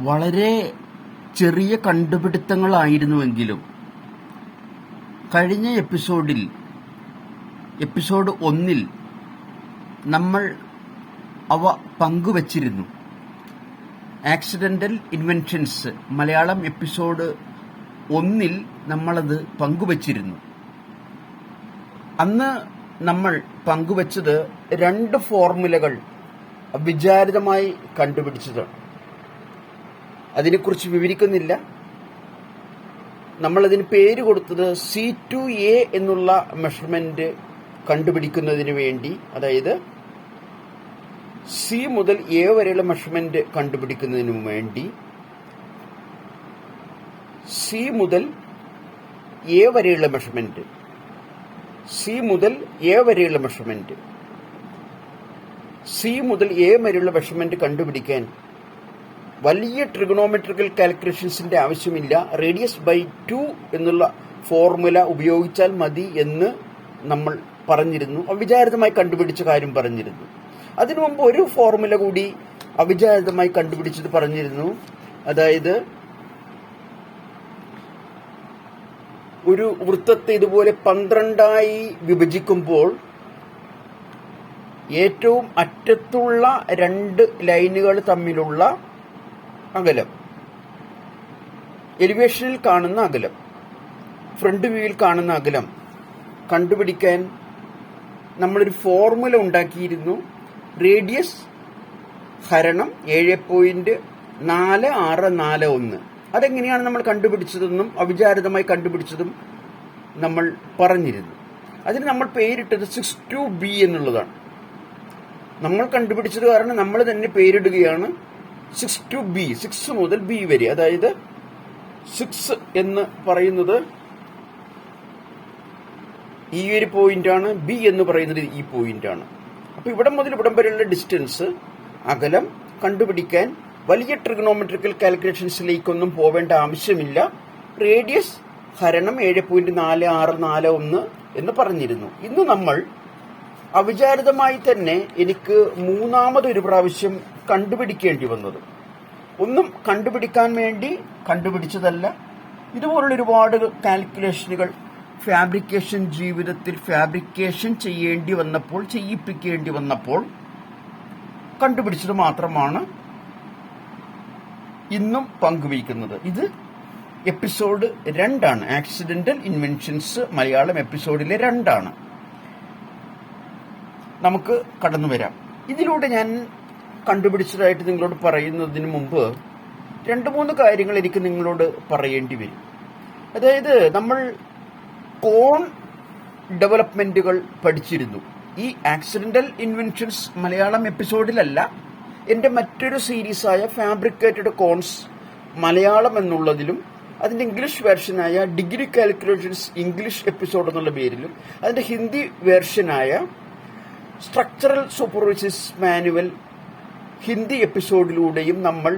വളരെ ചെറിയ കണ്ടുപിടുത്തങ്ങളായിരുന്നുവെങ്കിലും കഴിഞ്ഞ എപ്പിസോഡ് 1 നമ്മൾ അവ പങ്കുവച്ചിരുന്നു. ആക്സിഡന്റൽ ഇൻവെൻഷൻസ് മലയാളം എപ്പിസോഡ് 1 നമ്മളത് പങ്കുവച്ചിരുന്നു. അന്ന് നമ്മൾ പങ്കുവച്ചത് 2 ഫോർമുലകൾ വിചാരിതമായി കണ്ടുപിടിച്ചതാണ്. അതിനെക്കുറിച്ച് വിവരിക്കുന്നില്ല. നമ്മളതിന് പേര് കൊടുത്തത് C2A എന്നുള്ള മെഷർമെന്റ് കണ്ടുപിടിക്കുന്നതിന് വേണ്ടി, അതായത് C മുതൽ A വരെയുള്ള മെഷർമെന്റ് കണ്ടുപിടിക്കുന്നതിന് വേണ്ടി C മുതൽ A വരെയുള്ള മെഷർമെന്റ് C മുതൽ A വരെയുള്ള മെഷർമെന്റ് കണ്ടുപിടിക്കാൻ വലിയ ട്രിഗണോമെട്രിക്കൽ കാൽക്കുലേഷൻസിന്റെ ആവശ്യമില്ല. റേഡിയസ് ബൈ 2 എന്നുള്ള ഫോർമുല ഉപയോഗിച്ചാൽ മതി എന്ന് നമ്മൾ പറഞ്ഞിരുന്നു. അവിചാരിതമായി കണ്ടുപിടിച്ച കാര്യം പറഞ്ഞിരുന്നു. അതിനു മുമ്പ് ഒരു ഫോർമുല കൂടി അവിചാരിതമായി കണ്ടുപിടിച്ചത് പറഞ്ഞിരുന്നു. അതായത് ഒരു വൃത്തത്തെ ഇതുപോലെ 12 വിഭജിക്കുമ്പോൾ ഏറ്റവും അറ്റത്തുള്ള 2 ലൈനുകൾ തമ്മിലുള്ള അകലം, എലിവേഷനിൽ കാണുന്ന അകലം, ഫ്രണ്ട് വ്യൂവിൽ കാണുന്ന അകലം കണ്ടുപിടിക്കാൻ നമ്മളൊരു ഫോർമുല ഉണ്ടാക്കിയിരുന്നു. റേഡിയസ് ഹരണം 7.4641. അതെങ്ങനെയാണ് നമ്മൾ കണ്ടുപിടിച്ചതെന്നും അവിചാരിതമായി കണ്ടുപിടിച്ചതും നമ്മൾ പറഞ്ഞിരുന്നു. അതിന് നമ്മൾ പേരിട്ടത് 6-2B എന്നുള്ളതാണ്. നമ്മൾ കണ്ടുപിടിച്ചത് കാരണം നമ്മൾ തന്നെ പേരിടുകയാണ് 6-2B, 6 മുതൽ B വരെ. അതായത് 6 എന്ന് പറയുന്നത് ഈ ഒരു പോയിന്റാണ്, B എന്ന് പറയുന്നത് ഈ പോയിന്റാണ്. അപ്പൊ ഇവിടം മുതൽ ഇവിടം വരെയുള്ള ഡിസ്റ്റൻസ്, അകലം കണ്ടുപിടിക്കാൻ വലിയ ട്രിഗണോമെട്രിക്കൽ കാൽക്കുലേഷൻസിലേക്കൊന്നും പോവേണ്ട ആവശ്യമില്ല. റേഡിയസ് ഹരണം 7.4641 എന്ന് പറഞ്ഞിരുന്നു. ഇന്ന് നമ്മൾ അവിചാരിതമായി തന്നെ എനിക്ക് മൂന്നാമതൊരു പ്രാവശ്യം കണ്ടുപിടിക്കേണ്ടി വന്നത്, ഒന്നും കണ്ടുപിടിക്കാൻ വേണ്ടി കണ്ടുപിടിച്ചതല്ല, ഇതുപോലുള്ള ഒരുപാട് കാൽക്കുലേഷനുകൾ ജീവിതത്തിൽ ഫാബ്രിക്കേഷൻ ചെയ്യിപ്പിക്കേണ്ടി വന്നപ്പോൾ കണ്ടുപിടിച്ചത് മാത്രമാണ് ഇന്നും പങ്കുവയ്ക്കുന്നത്. ഇത് എപ്പിസോഡ് 2 ആണ്. ആക്സിഡന്റൽ ഇൻവെൻഷൻസ് മലയാളം എപ്പിസോഡിലെ 2 ആണ്. നമുക്ക് കടന്നു വരാം. ഇതിലൂടെ ഞാൻ കണ്ടുപിടിച്ചതായിട്ട് നിങ്ങളോട് പറയുന്നതിന് മുമ്പ് 2-3 കാര്യങ്ങൾ എനിക്ക് നിങ്ങളോട് പറയേണ്ടി വരും. അതായത് നമ്മൾ കോൺ ഡെവലപ്മെന്റുകൾ പഠിച്ചിരുന്നു. ഈ ആക്സിഡന്റൽ ഇൻവെൻഷൻസ് മലയാളം എപ്പിസോഡിലല്ല, എന്റെ മറ്റൊരു സീരീസായ ഫാബ്രിക്കേറ്റഡ് കോൺസ് മലയാളം എന്നുള്ളതിലും അതിന്റെ ഇംഗ്ലീഷ് വേർഷനായ ഡിഗ്രി കാൽക്കുലേഷൻസ് ഇംഗ്ലീഷ് എപ്പിസോഡ് എന്നുള്ള പേരിലും അതിന്റെ ഹിന്ദി വേർഷനായ സ്ട്രക്ചറൽ സൂപ്പർവൈസേഴ്സ് മാനുവൽ ഹിന്ദി എപ്പിസോഡിലൂടെയും നമ്മൾ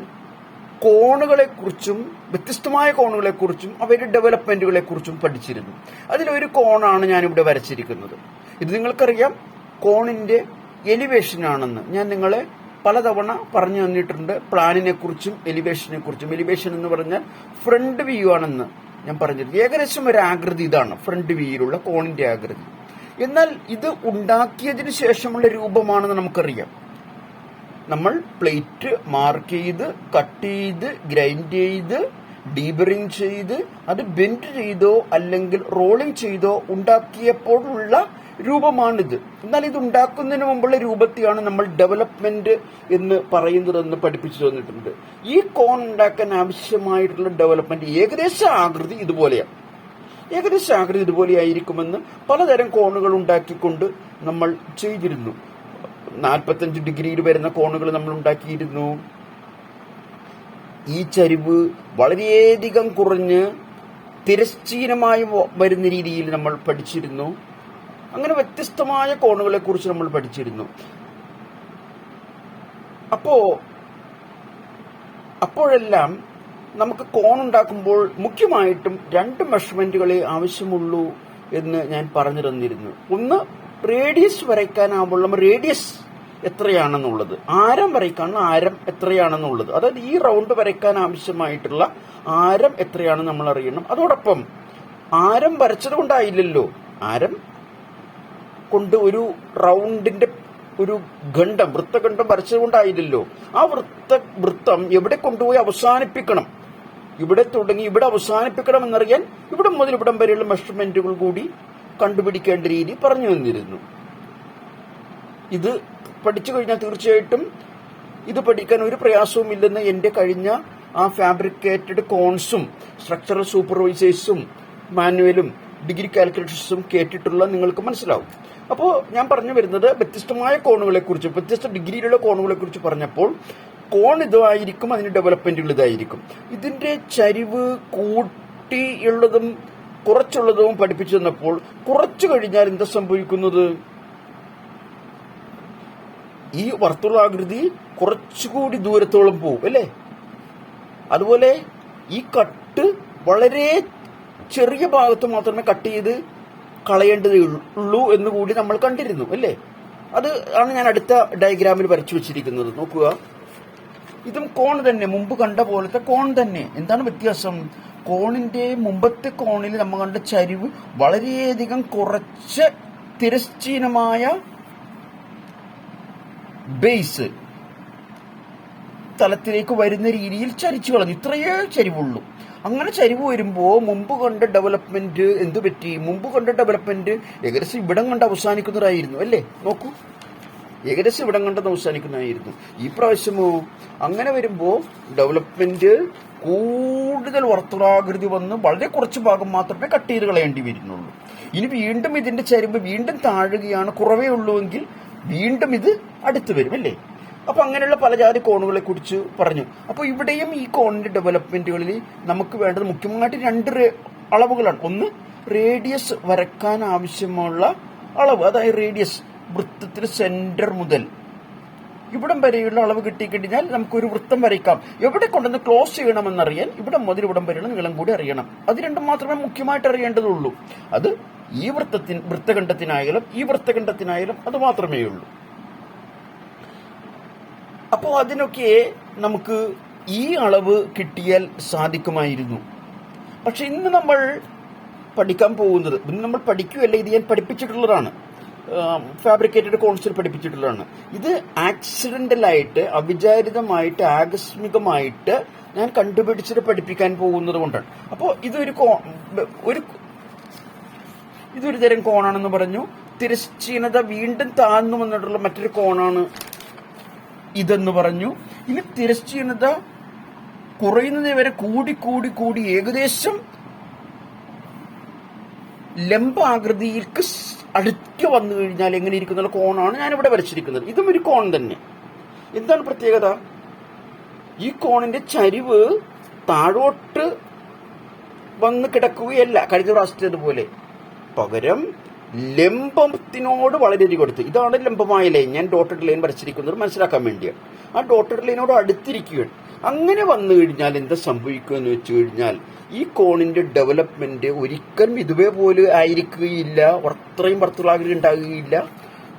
കോണുകളെക്കുറിച്ചും വ്യത്യസ്തമായ കോണുകളെക്കുറിച്ചും അവയുടെ ഡെവലപ്മെന്റുകളെക്കുറിച്ചും പഠിച്ചിരുന്നു. അതിലൊരു കോണാണ് ഞാനിവിടെ വരച്ചിരിക്കുന്നത്. ഇത് നിങ്ങൾക്കറിയാം, കോണിന്റെ എലിവേഷൻ ആണെന്ന് ഞാൻ നിങ്ങളെ പലതവണ പറഞ്ഞു തന്നിട്ടുണ്ട്. പ്ലാനിനെ കുറിച്ചും എലിവേഷനെ കുറിച്ചും. എലിവേഷൻ എന്ന് പറഞ്ഞാൽ ഫ്രണ്ട് വ്യൂ ആണെന്ന് ഞാൻ പറഞ്ഞിരുന്നു. ഏകദേശം ഒരു ആകൃതി ഇതാണ് ഫ്രണ്ട് വ്യൂയിലുള്ള കോണിന്റെ ആകൃതി. എന്നാൽ ഇത് ഉണ്ടാക്കിയതിനു ശേഷമുള്ള രൂപമാണെന്ന് നമുക്കറിയാം. നമ്മൾ പ്ലേറ്റ് മാർക്ക് ചെയ്ത്, കട്ട് ചെയ്ത്, ഗ്രൈൻഡ് ചെയ്ത്, ഡീബറിംഗ് ചെയ്ത്, അത് ബെൻഡ് ചെയ്തോ അല്ലെങ്കിൽ റോളിംഗ് ചെയ്തോ ഉണ്ടാക്കിയപ്പോഴുള്ള രൂപമാണിത്. എന്നാൽ ഇത് ഉണ്ടാക്കുന്നതിന് മുമ്പുള്ള രൂപത്തെയാണ് നമ്മൾ ഡെവലപ്മെന്റ് എന്ന് പറയുന്നതെന്ന് പഠിപ്പിച്ചു തന്നിട്ടുണ്ട്. ഈ കോൺ ഉണ്ടാക്കാൻ ആവശ്യമായിട്ടുള്ള ഡെവലപ്മെന്റ് ഏകദേശ ആകൃതി ഇതുപോലെയായിരിക്കുമെന്ന് പലതരം കോണുകൾ ഉണ്ടാക്കിക്കൊണ്ട് നമ്മൾ ചെയ്തിരുന്നു. 45 ഡിഗ്രിയിൽ വരുന്ന കോണുകൾ നമ്മൾ ഉണ്ടാക്കിയിരുന്നു. ഈ ചരിവ് വളരെയധികം കുറഞ്ഞ് തിരശ്ചീനമായി വരുന്ന രീതിയിൽ നമ്മൾ പഠിച്ചിരുന്നു. അങ്ങനെ വ്യത്യസ്തമായ കോണുകളെ കുറിച്ച് നമ്മൾ പഠിച്ചിരുന്നു. അപ്പോഴെല്ലാം നമുക്ക് കോൺ ഉണ്ടാക്കുമ്പോൾ മുഖ്യമായിട്ടും 2 മെഷർമെന്റുകളെ ആവശ്യമുള്ളൂ എന്ന് ഞാൻ പറഞ്ഞു തന്നിരുന്നു. ഒന്ന്, റേഡിയസ് വരയ്ക്കാനാവുമ്പോൾ നമ്മൾ റേഡിയസ് എത്രയാണെന്നുള്ളത്, ആരം വരയ്ക്കാനുള്ള ആരം എത്രയാണെന്നുള്ളത്, അതായത് ഈ റൗണ്ട് വരയ്ക്കാൻ ആവശ്യമായിട്ടുള്ള ആരം എത്രയാണെന്ന് നമ്മൾ അറിയണം. അതോടൊപ്പം ആരം വരച്ചത് കൊണ്ടായില്ലല്ലോ, ആരം കൊണ്ട് ഒരു റൗണ്ടിന്റെ ഒരു ഖണ്ഡം, വൃത്തഖണ്ഡം വരച്ചത് കൊണ്ടായില്ലല്ലോ. ആ വൃത്തം എവിടെ കൊണ്ടുപോയി അവസാനിപ്പിക്കണം, ഇവിടെ തുടങ്ങി ഇവിടെ അവസാനിപ്പിക്കണം എന്നറിയാൻ ഇവിടെ മുതൽ ഇവിടം വരെയുള്ള മെഷർമെന്റുകൾ കൂടി കണ്ടുപിടിക്കേണ്ട രീതി പറഞ്ഞു തന്നിരുന്നു. ഇത് പഠിച്ചു കഴിഞ്ഞാൽ തീർച്ചയായിട്ടും ഇത് പഠിക്കാൻ ഒരു പ്രയാസവും ഇല്ലെന്ന് എന്റെ കഴിഞ്ഞ ആ ഫാബ്രിക്കേറ്റഡ് കോൺസും സ്ട്രക്ചറൽ സൂപ്പർവൈസേഴ്സും മാനുവലും ഡിഗ്രി കാൽക്കുലേഷൻസും കേട്ടിട്ടുള്ള നിങ്ങൾക്ക് മനസ്സിലാവും. അപ്പോൾ ഞാൻ പറഞ്ഞു വരുന്നത് വ്യത്യസ്തമായ കോണുകളെ കുറിച്ച്, വ്യത്യസ്ത ഡിഗ്രിയിലുള്ള കോണുകളെ കുറിച്ച് പറഞ്ഞപ്പോൾ കോൺ ഇതായിരിക്കും, അതിന്റെ ഡെവലപ്മെന്റുകൾ ഇതായിരിക്കും. ഇതിന്റെ ചരിവ് കൂട്ടിയുള്ളതും കുറച്ചുള്ളതും പഠിപ്പിച്ചു തന്നപ്പോൾ കുറച്ചു കഴിഞ്ഞാൽ എന്താ സംഭവിക്കുന്നത്, ഈ വർത്തുളാകൃതി കുറച്ചുകൂടി ദൂരത്തോളം പോകും അല്ലേ. അതുപോലെ ഈ കട്ട് വളരെ ചെറിയ ഭാഗത്ത് മാത്രമേ കട്ട് ചെയ്ത് കളയേണ്ടതേ ഉള്ളൂ എന്ന് കൂടി നമ്മൾ കണ്ടിരുന്നു അല്ലേ. അത് ആണ് ഞാൻ അടുത്ത ഡയഗ്രാമിൽ വരച്ചു വെച്ചിരിക്കുന്നത്. നോക്കുക, ഇതും കോൺ തന്നെ, മുമ്പ് കണ്ട പോലത്തെ കോൺ തന്നെ. എന്താണ് വ്യത്യാസം? കോണിന്റെ മുമ്പത്തെ കോണിൽ നമ്മൾ കണ്ട ചരിവ് വളരെയധികം കുറച്ച് തിരശ്ചീനമായ ബേസ് തലത്തിലേക്ക് വരുന്ന രീതിയിൽ ചരിച്ചു കളഞ്ഞു. ഇത്രയേ ചരിവുള്ളൂ. അങ്ങനെ ചരിവ് വരുമ്പോൾ മുമ്പ് കണ്ട ഡെവലപ്മെന്റ് എന്തു പറ്റി? മുമ്പ് കണ്ട ഡെവലപ്മെന്റ് ഏകദേശം ഇവിടം കണ്ട് അവസാനിക്കുന്നതായിരുന്നു അല്ലേ. നോക്കൂ, ഏകദേശം ഇവിടം കണ്ടത് അവസാനിക്കുന്നതായിരുന്നു. ഈ പ്രാവശ്യമോ അങ്ങനെ വരുമ്പോൾ ഡെവലപ്മെന്റ് കൂടുതൽ വർത്തുളാകൃതി വന്ന് വളരെ കുറച്ച് ഭാഗം മാത്രമേ കട്ട് ചെയ്ത് കളയേണ്ടി വരുന്നുള്ളൂ. ഇനി വീണ്ടും ഇതിന്റെ ചരിവ് വീണ്ടും താഴുകയാണ്, കുറവേ ഉള്ളൂവെങ്കിൽ വീണ്ടും ഇത് അടുത്ത് വരും അല്ലേ. അപ്പൊ അങ്ങനെയുള്ള പല ജാതി കോണുകളെ കുറിച്ച് പറഞ്ഞു. അപ്പൊ ഇവിടെയും ഈ കോണിന്റെ ഡെവലപ്മെന്റുകളിൽ നമുക്ക് വേണ്ടത് മുഖ്യമായിട്ട് രണ്ട് അളവുകളാണ്. ഒന്ന് റേഡിയസ് വരക്കാൻ ആവശ്യമുള്ള അളവ്, അതായത് റേഡിയസ് വൃത്തത്തിൽ സെന്റർ മുതൽ ഇവിടം വരെയുള്ള അളവ് കിട്ടിക്കഴിഞ്ഞാൽ നമുക്കൊരു വൃത്തം വരയ്ക്കാം. എവിടെ കൊണ്ടുവന്ന് ക്ലോസ് ചെയ്യണമെന്നറിയാൻ ഇവിടം മുതൽ ഇവിടം വരെയുള്ള നീളം കൂടി അറിയണം. അത് രണ്ടും മാത്രമേ മുഖ്യമായിട്ട് അറിയേണ്ടതുള്ളൂ. അത് ഈ വൃത്തഖണ്ഡത്തിനായാലും ഈ വൃത്തഖണ്ഡത്തിനായാലും അത് മാത്രമേ ഉള്ളൂ. അപ്പോൾ അതിനൊക്കെ നമുക്ക് ഈ അളവ് കിട്ടിയാൽ സാധിക്കുമായിരുന്നു. പക്ഷെ ഇന്ന് നമ്മൾ പഠിക്കാൻ പോകുന്നത്, ഇന്ന് നമ്മൾ പഠിക്കുകയല്ല, ഇത് ഞാൻ പഠിപ്പിച്ചിട്ടുള്ളതാണ്, ഫാബ്രിക്കേറ്റഡ് കോൺസിൽ പഠിപ്പിച്ചിട്ടുള്ളതാണ്. ഇത് ആക്സിഡന്റലായിട്ട്, അവിചാരിതമായിട്ട്, ആകസ്മികമായിട്ട് ഞാൻ കണ്ടുപിടിച്ചിട്ട് പഠിപ്പിക്കാൻ പോകുന്നത് കൊണ്ടാണ്. അപ്പോൾ ഇതൊരു തരം കോണാണെന്ന് പറഞ്ഞു. തിരശ്ചീനത വീണ്ടും താഴ്ന്നു വന്നിട്ടുള്ള മറ്റൊരു കോണാണ് ഇതെന്ന് പറഞ്ഞു. ഇനി തിരശ്ചീനത കുറയുന്നത് വരെ കൂടി കൂടി കൂടി ഏകദേശം ലംബാകൃതിയിലേക്ക് അടുത്ത് വന്നു കഴിഞ്ഞാൽ എങ്ങനെ ഇരിക്കുന്ന കോണാണ് ഞാനിവിടെ വരച്ചിരിക്കുന്നത്. ഇതും ഒരു കോൺ തന്നെ. എന്താണ് പ്രത്യേകത? ഈ കോണിന്റെ ചരിവ് താഴോട്ട് വന്ന് കിടക്കുകയല്ല കഴിഞ്ഞ പ്രാവശ്യത്തേതുപോലെ, പകരം ലംബത്തിനോട് വളരെയധികം അടുത്ത്. ഇതാണ് ലംബമായ ലൈൻ. ഞാൻ ഡോട്ടഡ് ലൈൻ വരച്ചിരിക്കുന്നത് മനസ്സിലാക്കാൻ വേണ്ടിയാണ്. ആ ഡോട്ടഡ് ലൈനോട് അടുത്തിരിക്കുകയാണ്. അങ്ങനെ വന്നു കഴിഞ്ഞാൽ എന്താ സംഭവിക്കുക എന്ന് വെച്ച് കഴിഞ്ഞാൽ ഈ കോണിന്റെ ഡെവലപ്മെന്റ് ഒരിക്കലും ഇതുപോലെ ആയിരിക്കുകയില്ല. അത്രയും വർത്തുളാകൃതി ഉണ്ടാകുകയില്ല,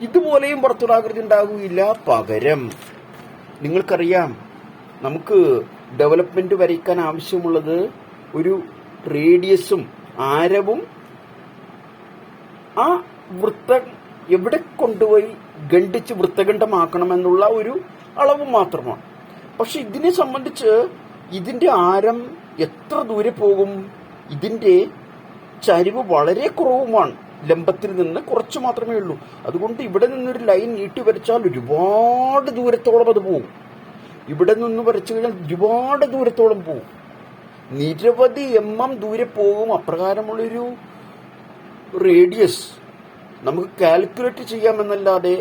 ഇതുപോലെയും വർത്തുളാകൃതി ഉണ്ടാകുകയില്ല. പകരം നിങ്ങൾക്കറിയാം, നമുക്ക് ഡെവലപ്മെന്റ് വരയ്ക്കാൻ ആവശ്യമുള്ളത് ഒരു റേഡിയസും ആരവും ആ വൃത്തം എവിടെ കൊണ്ടുപോയി ഖണ്ഡിച്ച് വൃത്തഖണ്ഡമാക്കണമെന്നുള്ള ഒരു അളവ് മാത്രമാണ്. പക്ഷെ ഇതിനെ സംബന്ധിച്ച് ഇതിന്റെ ആരം എത്ര ദൂരെ പോകും? ഇതിന്റെ ചരിവ് വളരെ കുറവുമാണ്, ലംബത്തിൽ നിന്ന് കുറച്ച് മാത്രമേ ഉള്ളൂ. അതുകൊണ്ട് ഇവിടെ നിന്നൊരു ലൈൻ നീട്ടി വരച്ചാൽ ഒരുപാട് ദൂരത്തോളം അത് പോകും. ഇവിടെ നിന്ന് വരച്ചു കഴിഞ്ഞാൽ ഒരുപാട് ദൂരത്തോളം പോകും, നിരവധി ദൂരെ പോകും. അപ്രകാരമുള്ളൊരു റേഡിയസ് നമുക്ക് കാൽക്കുലേറ്റ് ചെയ്യാമെന്നല്ലാതെ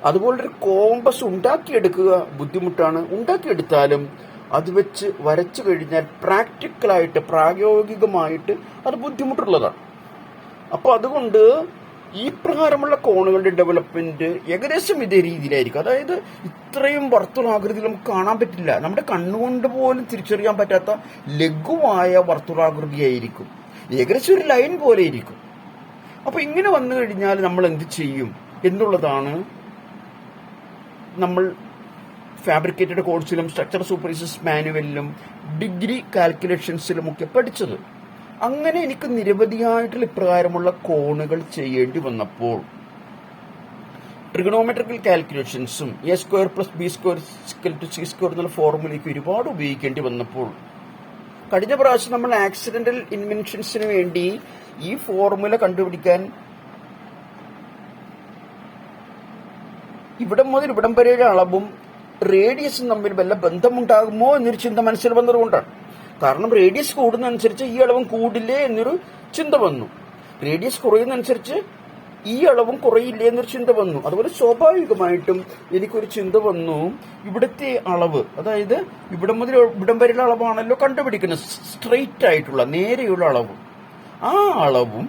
അതുപോലൊരു കോമ്പസ് ഉണ്ടാക്കിയെടുക്കുക ബുദ്ധിമുട്ടാണ്. ഉണ്ടാക്കിയെടുത്താലും അത് വെച്ച് വരച്ചു കഴിഞ്ഞാൽ പ്രാക്ടിക്കലായിട്ട്, പ്രായോഗികമായിട്ട് അത് ബുദ്ധിമുട്ടുള്ളതാണ്. അപ്പോൾ അതുകൊണ്ട് ഈ പ്രകാരമുള്ള കോണുകളുടെ ഡെവലപ്മെന്റ് ഏകദേശം ഇതേ രീതിയിലായിരിക്കും. അതായത് ഇത്രയും വർത്തുളാകൃതി നമുക്ക് കാണാൻ പറ്റില്ല, നമ്മുടെ കണ്ണുകൊണ്ട് പോലും തിരിച്ചറിയാൻ പറ്റാത്ത ലഘുവായ വർത്തുളാകൃതിയായിരിക്കും, ഏകദേശം ഒരു ലൈൻ പോലെ ഇരിക്കും. അപ്പൊ ഇങ്ങനെ വന്നു കഴിഞ്ഞാൽ നമ്മൾ എന്ത് ചെയ്യും എന്നുള്ളതാണ് നമ്മൾ ഫാബ്രിക്കേറ്റഡ് കോഴ്സിലും സ്ട്രക്ചർ സൂപ്പർവൈസേഴ്സ് മാനുവലിലും ഡിഗ്രി കാൽക്കുലേഷൻസിലുമൊക്കെ പഠിച്ചത്. അങ്ങനെ എനിക്ക് നിരവധിയായിട്ടുള്ള ഇപ്രകാരമുള്ള കോണുകൾ ചെയ്യേണ്ടി വന്നപ്പോൾ ട്രിഗണോമെട്രിക്കൽ കാൽക്കുലേഷൻസും A square plus B square to C square എന്നുള്ള ഫോർമുലയ്ക്ക് ഒരുപാട് ഉപയോഗിക്കേണ്ടി വന്നപ്പോൾ കഴിഞ്ഞ പ്രാവശ്യം നമ്മൾ ആക്സിഡന്റൽ ഇൻവെൻഷൻസിന് വേണ്ടി ഈ ഫോർമുല കണ്ടുപിടിക്കാൻ ഇവിടം മുതൽ ഇവിടം വരെയുള്ള അളവും റേഡിയസും തമ്മിൽ വല്ല ബന്ധമുണ്ടാകുമോ എന്നൊരു ചിന്ത മനസ്സിൽ വന്നതുകൊണ്ടാണ്. കാരണം റേഡിയസ് കൂടുന്നതനുസരിച്ച് ഈ അളവും കൂടില്ലേ എന്നൊരു ചിന്ത വന്നു, റേഡിയസ് കുറയുന്നതനുസരിച്ച് ഈ അളവും കുറയില്ലേ എന്നൊരു ചിന്ത വന്നു. അതുപോലെ സ്വാഭാവികമായിട്ടും എനിക്കൊരു ചിന്ത വന്നു, ഇവിടുത്തെ അളവ്, അതായത് ഇവിടം മുതൽ ഇവിടം വരെയുള്ള അളവാണല്ലോ കണ്ടുപിടിക്കുന്നത്, സ്ട്രെയിറ്റ് ആയിട്ടുള്ള നേരെയുള്ള അളവ്, ആ അളവും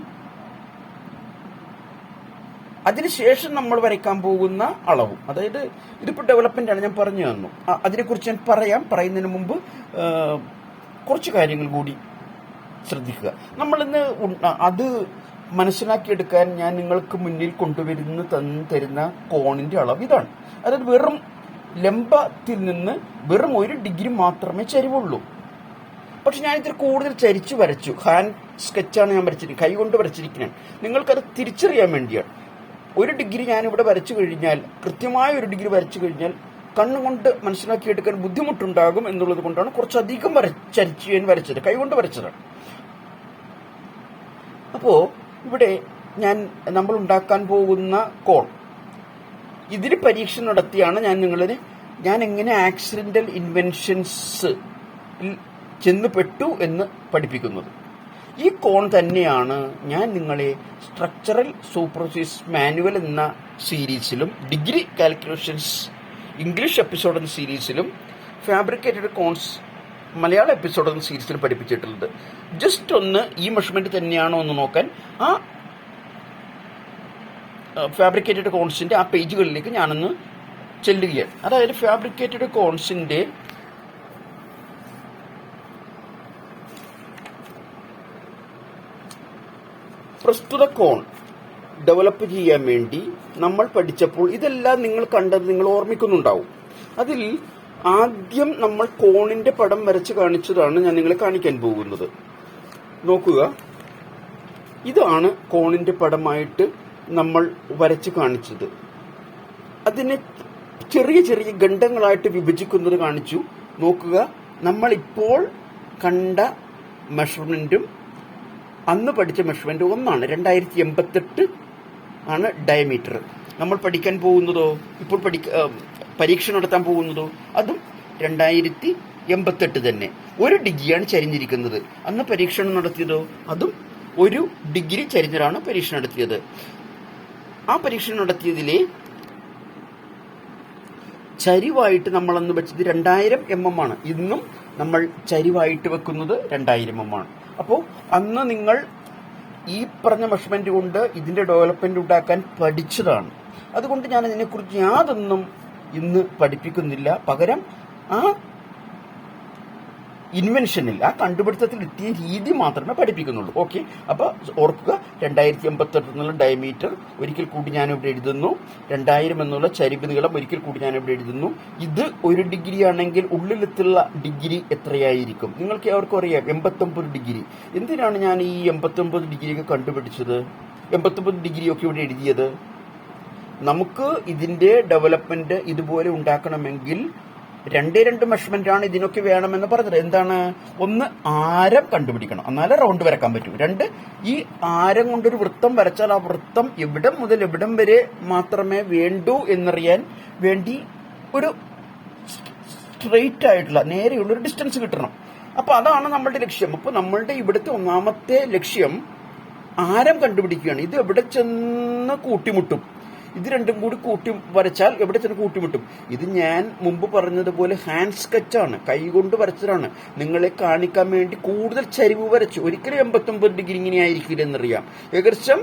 അതിനുശേഷം നമ്മൾ വരയ്ക്കാൻ പോകുന്ന അളവും, അതായത് ഇതിപ്പോൾ ഡെവലപ്മെന്റ് ആണ്, ഞാൻ പറഞ്ഞു തന്നു. അതിനെക്കുറിച്ച് ഞാൻ പറയുന്നതിന് മുമ്പ് കുറച്ച് കാര്യങ്ങൾ കൂടി ശ്രദ്ധിക്കുക. നമ്മളിന്ന് അത് മനസ്സിലാക്കിയെടുക്കാൻ ഞാൻ നിങ്ങൾക്ക് മുന്നിൽ തരുന്ന കോണിന്റെ അളവ് ഇതാണ്. അതായത് വെറും ലംബത്തിൽ നിന്ന് വെറും 1 ഡിഗ്രി മാത്രമേ ചരിവുള്ളൂ. പക്ഷെ ഞാൻ ഇതിൽ കൂടുതൽ ചരിച്ചു വരച്ചു. ഹാൻഡ് സ്കെച്ചാണ് ഞാൻ വരച്ചിരിക്കുന്നത്, കൈകൊണ്ട് വരച്ചിരിക്കുന്നത്. നിങ്ങൾക്കത് തിരിച്ചറിയാൻ വേണ്ടിയാണ്. 1 ഡിഗ്രി ഞാനിവിടെ വരച്ചു കഴിഞ്ഞാൽ, കൃത്യമായ 1 ഡിഗ്രി വരച്ചു കഴിഞ്ഞാൽ കണ്ണുകൊണ്ട് മനസ്സിലാക്കിയെടുക്കാൻ ബുദ്ധിമുട്ടുണ്ടാകും എന്നുള്ളത് കൊണ്ടാണ് കുറച്ചധികം ചരിച്ച് ഞാൻ വരച്ചത്, കൈകൊണ്ട് വരച്ചതാണ്. അപ്പോ ഇവിടെ നമ്മൾ ഉണ്ടാക്കാൻ പോകുന്ന കോൺ, ഇതിന് പരീക്ഷ നടത്തിയാണ് ഞാൻ എങ്ങനെ ആക്സിഡന്റൽ ഇൻവെൻഷൻസ് ചെന്ന് പെട്ടു എന്ന് പഠിപ്പിക്കുന്നത്. ഈ കോൺ തന്നെയാണ് ഞാൻ നിങ്ങളെ സ്ട്രക്ചറൽ സൂപ്പർവൈസേഴ്സ് മാനുവൽ എന്ന സീരീസിലും ഡിഗ്രി കാൽക്കുലേഷൻസ് ഇംഗ്ലീഷ് എപ്പിസോഡ് എന്ന സീരീസിലും ഫാബ്രിക്കേറ്റഡ് കോൺസ് മലയാള എപ്പിസോഡ് എന്ന സീരീസിലും പഠിപ്പിച്ചിട്ടുള്ളത്. ജസ്റ്റ് ഒന്ന് ഈ മെഷർമെന്റ് തന്നെയാണോ എന്ന് നോക്കാൻ ആ ഫാബ്രിക്കേറ്റഡ് കോൺസിന്റെ ആ പേജുകളിലേക്ക് ഞാനൊന്ന് ചെല്ലുകയാണ്. അതായത് ഫാബ്രിക്കേറ്റഡ് കോൺസിന്റെ പ്രസ്തുത കോൺ ഡെവലപ്പ് ചെയ്യാൻ വേണ്ടി നമ്മൾ പഠിച്ചപ്പോൾ ഇതെല്ലാം നിങ്ങൾ ഓർമ്മിക്കുന്നുണ്ടാവും. അതിൽ ആദ്യം നമ്മൾ കോണിന്റെ പടം വരച്ച് കാണിച്ചതാണ് ഞാൻ നിങ്ങളെ കാണിക്കാൻ പോകുന്നത്. നോക്കുക, ഇതാണ് കോണിന്റെ പടമായിട്ട് നമ്മൾ വരച്ച് കാണിച്ചത്. അതിനെ ചെറിയ ചെറിയ ഖണ്ഡങ്ങളായിട്ട് വിഭജിക്കുന്നത് കാണിച്ചു. നോക്കുക, നമ്മളിപ്പോൾ കണ്ട മെഷർമെന്റും അന്ന് പഠിച്ച മെഷർമെന്റ് ഒന്നാണ്. 2088 ആണ് ഡയമീറ്റർ. നമ്മൾ പഠിക്കാൻ പോകുന്നതോ, ഇപ്പോൾ പരീക്ഷ നടത്താൻ പോകുന്നതോ അതും 2088 തന്നെ. 1 ഡിഗ്രിയാണ് ചരിഞ്ഞിരിക്കുന്നത്. അന്ന് പരീക്ഷണം നടത്തിയതോ അതും 1 ഡിഗ്രി ചരിഞ്ഞാണ് പരീക്ഷണം നടത്തിയത്. ആ പരീക്ഷണം നടത്തിയതിലെ ചരിവായിട്ട് നമ്മൾ അന്ന് വെച്ചത് 2000 mm ആണ്. ഇന്നും നമ്മൾ ചരിവായിട്ട് വെക്കുന്നത് 2000 mm ആണ്. അപ്പോൾ അന്ന് നിങ്ങൾ ഈ പറഞ്ഞ മെഷർമെന്റ് കൊണ്ട് ഇതിന്റെ ഡെവലപ്മെന്റ് ഉണ്ടാക്കാൻ പഠിച്ചതാണ്. അതുകൊണ്ട് ഞാൻ ഇതിനെക്കുറിച്ച് യാതൊന്നും ഇന്ന് പഠിപ്പിക്കുന്നില്ല. പകരം ആ ഇൻവെൻഷനിൽ, ആ കണ്ടുപിടുത്തത്തിൽ എത്തിയ രീതി മാത്രമേ പഠിപ്പിക്കുന്നുള്ളൂ. ഓക്കെ, അപ്പൊ ഓർക്കുക, 2088 എന്നുള്ള ഡയമീറ്റർ ഒരിക്കൽ കൂടി ഞാനിവിടെ എഴുതുന്നു. 2000 എന്നുള്ള ചരിവ് നീളം ഒരിക്കൽ കൂടി ഞാനിവിടെ എഴുതുന്നു. ഇത് 1 ഡിഗ്രി ആണെങ്കിൽ ഉള്ളിലെത്തുള്ള ഡിഗ്രി എത്രയായിരിക്കും? നിങ്ങൾക്ക് എവർക്കും അറിയാം, 89 ഡിഗ്രി. എന്തിനാണ് ഞാൻ ഈ 89 ഡിഗ്രിയൊക്കെ കണ്ടുപിടിച്ചത്, 89 ഡിഗ്രിയൊക്കെ ഇവിടെ എഴുതിയത്? നമുക്ക് ഇതിന്റെ ഡെവലപ്മെന്റ് ഇതുപോലെ ഉണ്ടാക്കണമെങ്കിൽ 2 മെഷർമെന്റ് ആണ് ഇതിനൊക്കെ വേണമെന്ന് പറഞ്ഞത്. എന്താണ്? ഒന്ന്, ആരം കണ്ടുപിടിക്കണം, എന്നാലേ റൗണ്ട് വരക്കാൻ പറ്റൂ. 2, ഈ ആരം കൊണ്ടൊരു വൃത്തം വരച്ചാൽ ആ വൃത്തം എവിടം മുതൽ എവിടം വരെ മാത്രമേ വേണ്ടൂ എന്നറിയാൻ വേണ്ടി ഒരു സ്ട്രെയിറ്റ് ആയിട്ടുള്ള നേരെയുള്ളൊരു ഡിസ്റ്റൻസ് കിട്ടണം. അപ്പൊ അതാണ് നമ്മളുടെ ലക്ഷ്യം. അപ്പൊ നമ്മളുടെ ഇവിടുത്തെ ഒന്നാമത്തെ ലക്ഷ്യം ആരം കണ്ടുപിടിക്കുകയാണ്. ഇത് എവിടെ ചെന്ന് കൂട്ടിമുട്ടും? ഇത് രണ്ടും കൂടി കൂട്ടി വരച്ചാൽ എവിടെ ചെന്ന് കൂട്ടിമുട്ടും? ഇത് ഞാൻ മുമ്പ് പറഞ്ഞതുപോലെ ഹാൻഡ് സ്കെച്ചാണ്, കൈകൊണ്ട് വരച്ചതാണ്. നിങ്ങളെ കാണിക്കാൻ വേണ്ടി കൂടുതൽ ചരിവ് വരച്ചു. ഒരിക്കലും 89 ഡിഗ്രി ഇങ്ങനെ ആയിരിക്കില്ല എന്നറിയാം. ഏകദേശം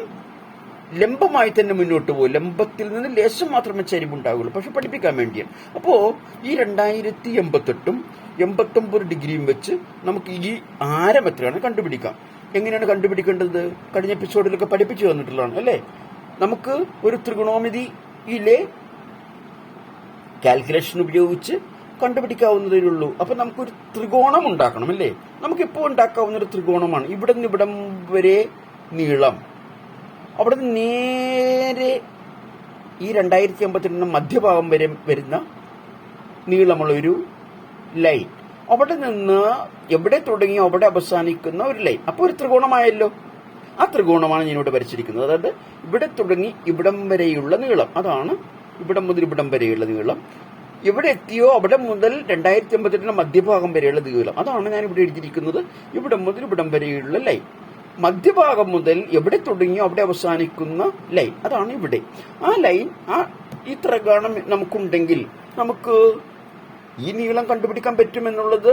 ലംബമായി തന്നെ മുന്നോട്ട് പോകും. ലംബത്തിൽ നിന്ന് ലേശം മാത്രമേ ചരിവുണ്ടാവുള്ളൂ, പക്ഷെ പഠിപ്പിക്കാൻ വേണ്ടിയാണ്. അപ്പോ ഈ 2088 89 ഡിഗ്രിയും വെച്ച് നമുക്ക് ഈ ആരം എത്രയാണ് കണ്ടുപിടിക്കാം. എങ്ങനെയാണ് കണ്ടുപിടിക്കേണ്ടത്? കഴിഞ്ഞ എപ്പിസോഡിലൊക്കെ പഠിപ്പിച്ചു തന്നിട്ടുള്ളതാണ് അല്ലേ? നമുക്ക് ഒരു ത്രികോണമിതിയിലെ കാൽക്കുലേഷൻ ഉപയോഗിച്ച് കണ്ടുപിടിക്കാവുന്നതേ ഉള്ളൂ. അപ്പൊ നമുക്കൊരു ത്രികോണം ഉണ്ടാക്കണം അല്ലേ? നമുക്കിപ്പോൾ ഉണ്ടാക്കാവുന്ന ഒരു ത്രികോണമാണ്. ഇവിടെ നിന്ന് ഇവിടം വരെ നീളം, അവിടെ നിന്ന് നേരെ ഈ 2052 മധ്യഭാഗം വരെ വരുന്ന നീളമുള്ള ഒരു ലൈൻ, അവിടെ നിന്ന് എവിടെ തുടങ്ങി അവിടെ അവസാനിക്കുന്ന ഒരു ലൈൻ. അപ്പോൾ ഒരു ത്രികോണമായല്ലോ. ആ ത്രികോണമാണ് ഞാൻ ഇവിടെ വരച്ചിരിക്കുന്നത്. അതായത് ഇവിടെ തുടങ്ങി ഇവിടം വരെയുള്ള നീളം, അതാണ് ഇവിടം മുതൽ ഇവിടം വരെയുള്ള നീളം. എവിടെ എത്തിയോ അവിടെ മുതൽ 2052 മധ്യഭാഗം വരെയുള്ള നീളം, അതാണ് ഞാൻ ഇവിടെ എഴുതിയിരിക്കുന്നത്. ഇവിടം മുതൽ ഇവിടം വരെയുള്ള ലൈൻ, മധ്യഭാഗം മുതൽ എവിടെ തുടങ്ങിയോ അവിടെ അവസാനിക്കുന്ന ലൈൻ, അതാണ് ഇവിടെ. ആ ലൈൻ, ഈ ത്രികോണം നമുക്കുണ്ടെങ്കിൽ നമുക്ക് ഈ നീളം കണ്ടുപിടിക്കാൻ പറ്റുമെന്നുള്ളത്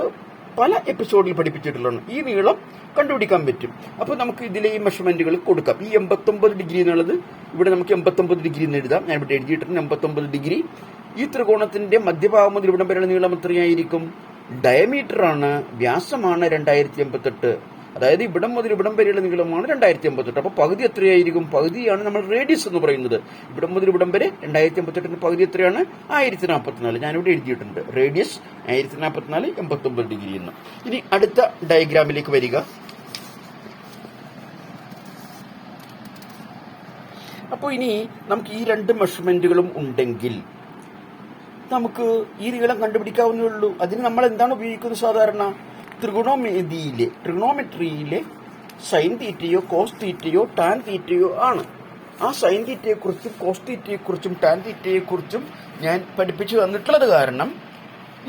പല എപ്പിസോഡിൽ പഠിപ്പിച്ചിട്ടുള്ളതാണ്. ഈ നീളം കണ്ടുപിടിക്കാൻ പറ്റും. അപ്പോൾ നമുക്ക് ഇതിലെ ഈ മെഷർമെന്റുകൾ കൊടുക്കാം. ഈ 89 ഡിഗ്രി എന്നുള്ളത് ഇവിടെ നമുക്ക് 89 ഡിഗ്രി എന്ന് എഴുതാം. ഞാൻ ഇവിടെ എഴുതിയിട്ടുണ്ട് 89 ഡിഗ്രി. ഈ ത്രികോണത്തിന്റെ മധ്യഭാഗം മുതൽ ഇവിടം വരെയുള്ള നീളം എത്രയായിരിക്കും? ഡയമീറ്റർ ആണ്, വ്യാസമാണ് 2088. അതായത് ഇവിടം മുതൽ ഇവിടം വരെയുള്ള നീളമാണ് 2088. അപ്പോൾ പകുതി എത്രയായിരിക്കും? പകുതിയാണ് നമ്മൾ റേഡിയസ് എന്ന് പറയുന്നത്. ഇവിടം മുതൽ ഇവിടം വരെ 2088 പകുതി എത്രയാണ്? 1044. ഞാനിവിടെ എഴുതിയിട്ടുണ്ട് റേഡിയസ് 1044, 89 ഡിഗ്രി എന്ന്. ഇനി അടുത്ത ഡയഗ്രാമിലേക്ക് വരിക. അപ്പോൾ ഇനി നമുക്ക് ഈ രണ്ട് മെഷർമെന്റുകളും ഉണ്ടെങ്കിൽ നമുക്ക് ഈ നീളം കണ്ടുപിടിക്കാവുന്നേ ഉള്ളൂ. അതിന് നമ്മൾ എന്താണ് ഉപയോഗിക്കുന്നത്? സാധാരണ ട്രിഗണോമെട്രിയിലെ സൈൻ തീറ്റയോ കോസ് തീറ്റയോ ടാൻ തീറ്റയോ ആണ്. ആ സൈൻ തീറ്റയെക്കുറിച്ചും കോസ് തീറ്റയെക്കുറിച്ചും ടാൻ തീറ്റയെക്കുറിച്ചും ഞാൻ പഠിപ്പിച്ചു തന്നിട്ടുള്ളത് കാരണം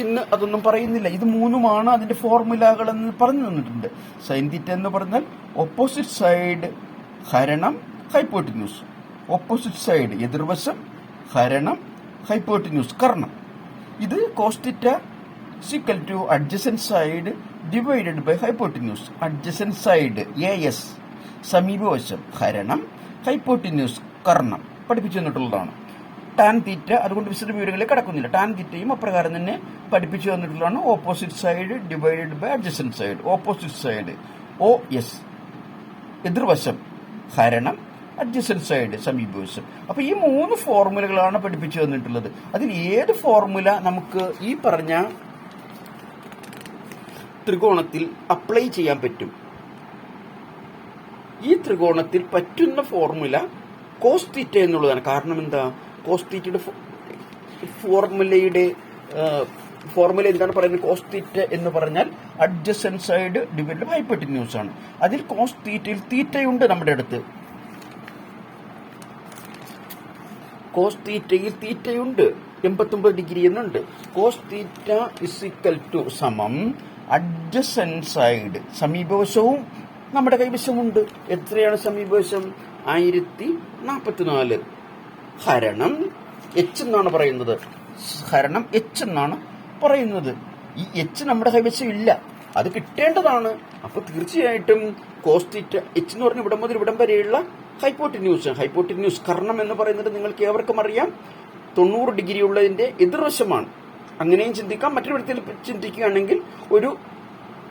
ഇന്ന് അതൊന്നും പറയുന്നില്ല. ഇത് മൂന്നുമാണ് അതിന്റെ ഫോർമുലകളെന്ന് പറഞ്ഞു തന്നിട്ടുണ്ട്. സൈൻ തീറ്റ എന്ന് പറഞ്ഞാൽ ഓപ്പോസിറ്റ് സൈഡ് ഹരണം ഹൈപ്പോട്ടിന്യൂസ്, ഓപ്പോസിറ്റ് സൈഡ് എതിർവശം ഹരണം ഹൈപ്പോട്ടിന്യൂസ് കർണം. ഇത് cos theta equal to adjacent side divided by hypotenuse. Adjacent side AS സമീപവശം ഹരണം ഹൈപ്പോട്ടിന്യൂസ് കർണം പഠിപ്പിച്ചു തന്നിട്ടുള്ളതാണ്. ടാൻ തീറ്റ അതുകൊണ്ട് വിശദ വിവരങ്ങളിലേക്ക് കടക്കുന്നില്ല. ടാൻ തീറ്റയും അപ്രകാരം തന്നെ പഠിപ്പിച്ചു തന്നിട്ടുള്ളതാണ്. Opposite side divided by adjacent side. Opposite side OS എതിർവശം ഹരണം അഡ്ജസന്റ് സൈഡ് സമീപവശം. അപ്പൊ ഈ മൂന്ന് ഫോർമുലകളാണ് പഠിപ്പിച്ചു തന്നിട്ടുള്ളത്. അതിൽ ഏത് ഫോർമുല നമുക്ക് ഈ പറഞ്ഞ ത്രികോണത്തിൽ അപ്ലൈ ചെയ്യാൻ പറ്റും? ഈ ത്രികോണത്തിൽ പറ്റുന്ന ഫോർമുല കോസ് തീറ്റ എന്നുള്ളതാണ്. കാരണം എന്താ? കോസ് തീറ്റയുടെ ഫോർമുല എന്താണ് പറയുന്നത്? കോസ് തീറ്റ എന്ന് പറഞ്ഞാൽ adjacent side divided by hypotenuse ആണ്. അതിൽ കോസ് തീറ്റയിൽ തീറ്റയുണ്ട് നമ്മുടെ അടുത്ത്. കോസ് തീറ്റയിൽ തീറ്റയുണ്ട്, 89 ഡിഗ്രി എന്നുണ്ട്. Cos theta is equal to സമം അഡ്ജസന്റ് സൈഡ്, സമീപവശവും നമ്മുടെ കൈവശമുണ്ട്. എത്രയാണ് സമീപവശം? 1044 ഹരണം H എന്നാണ് പറയുന്നത്. ഹരണം H എന്നാണ് പറയുന്നത്. ഈ H നമ്മുടെ കൈവശം ഇല്ല, അത് കിട്ടേണ്ടതാണ്. അപ്പൊ തീർച്ചയായിട്ടും കോസ് തീറ്റ H എന്ന് പറഞ്ഞ ഇവിടം മുതൽ ഇവിടം വരെയുള്ള ഹൈപ്പോട്ടിന്യൂസ് കർണം എന്ന് പറയുന്നത് നിങ്ങൾക്ക് ഏവർക്കും അറിയാം 90 ഡിഗ്രി ഉള്ളതിന്റെ എതിർവശമാണ്. അങ്ങനെയും ചിന്തിക്കാം. മറ്റൊരു വിധത്തിൽ ചിന്തിക്കുകയാണെങ്കിൽ ഒരു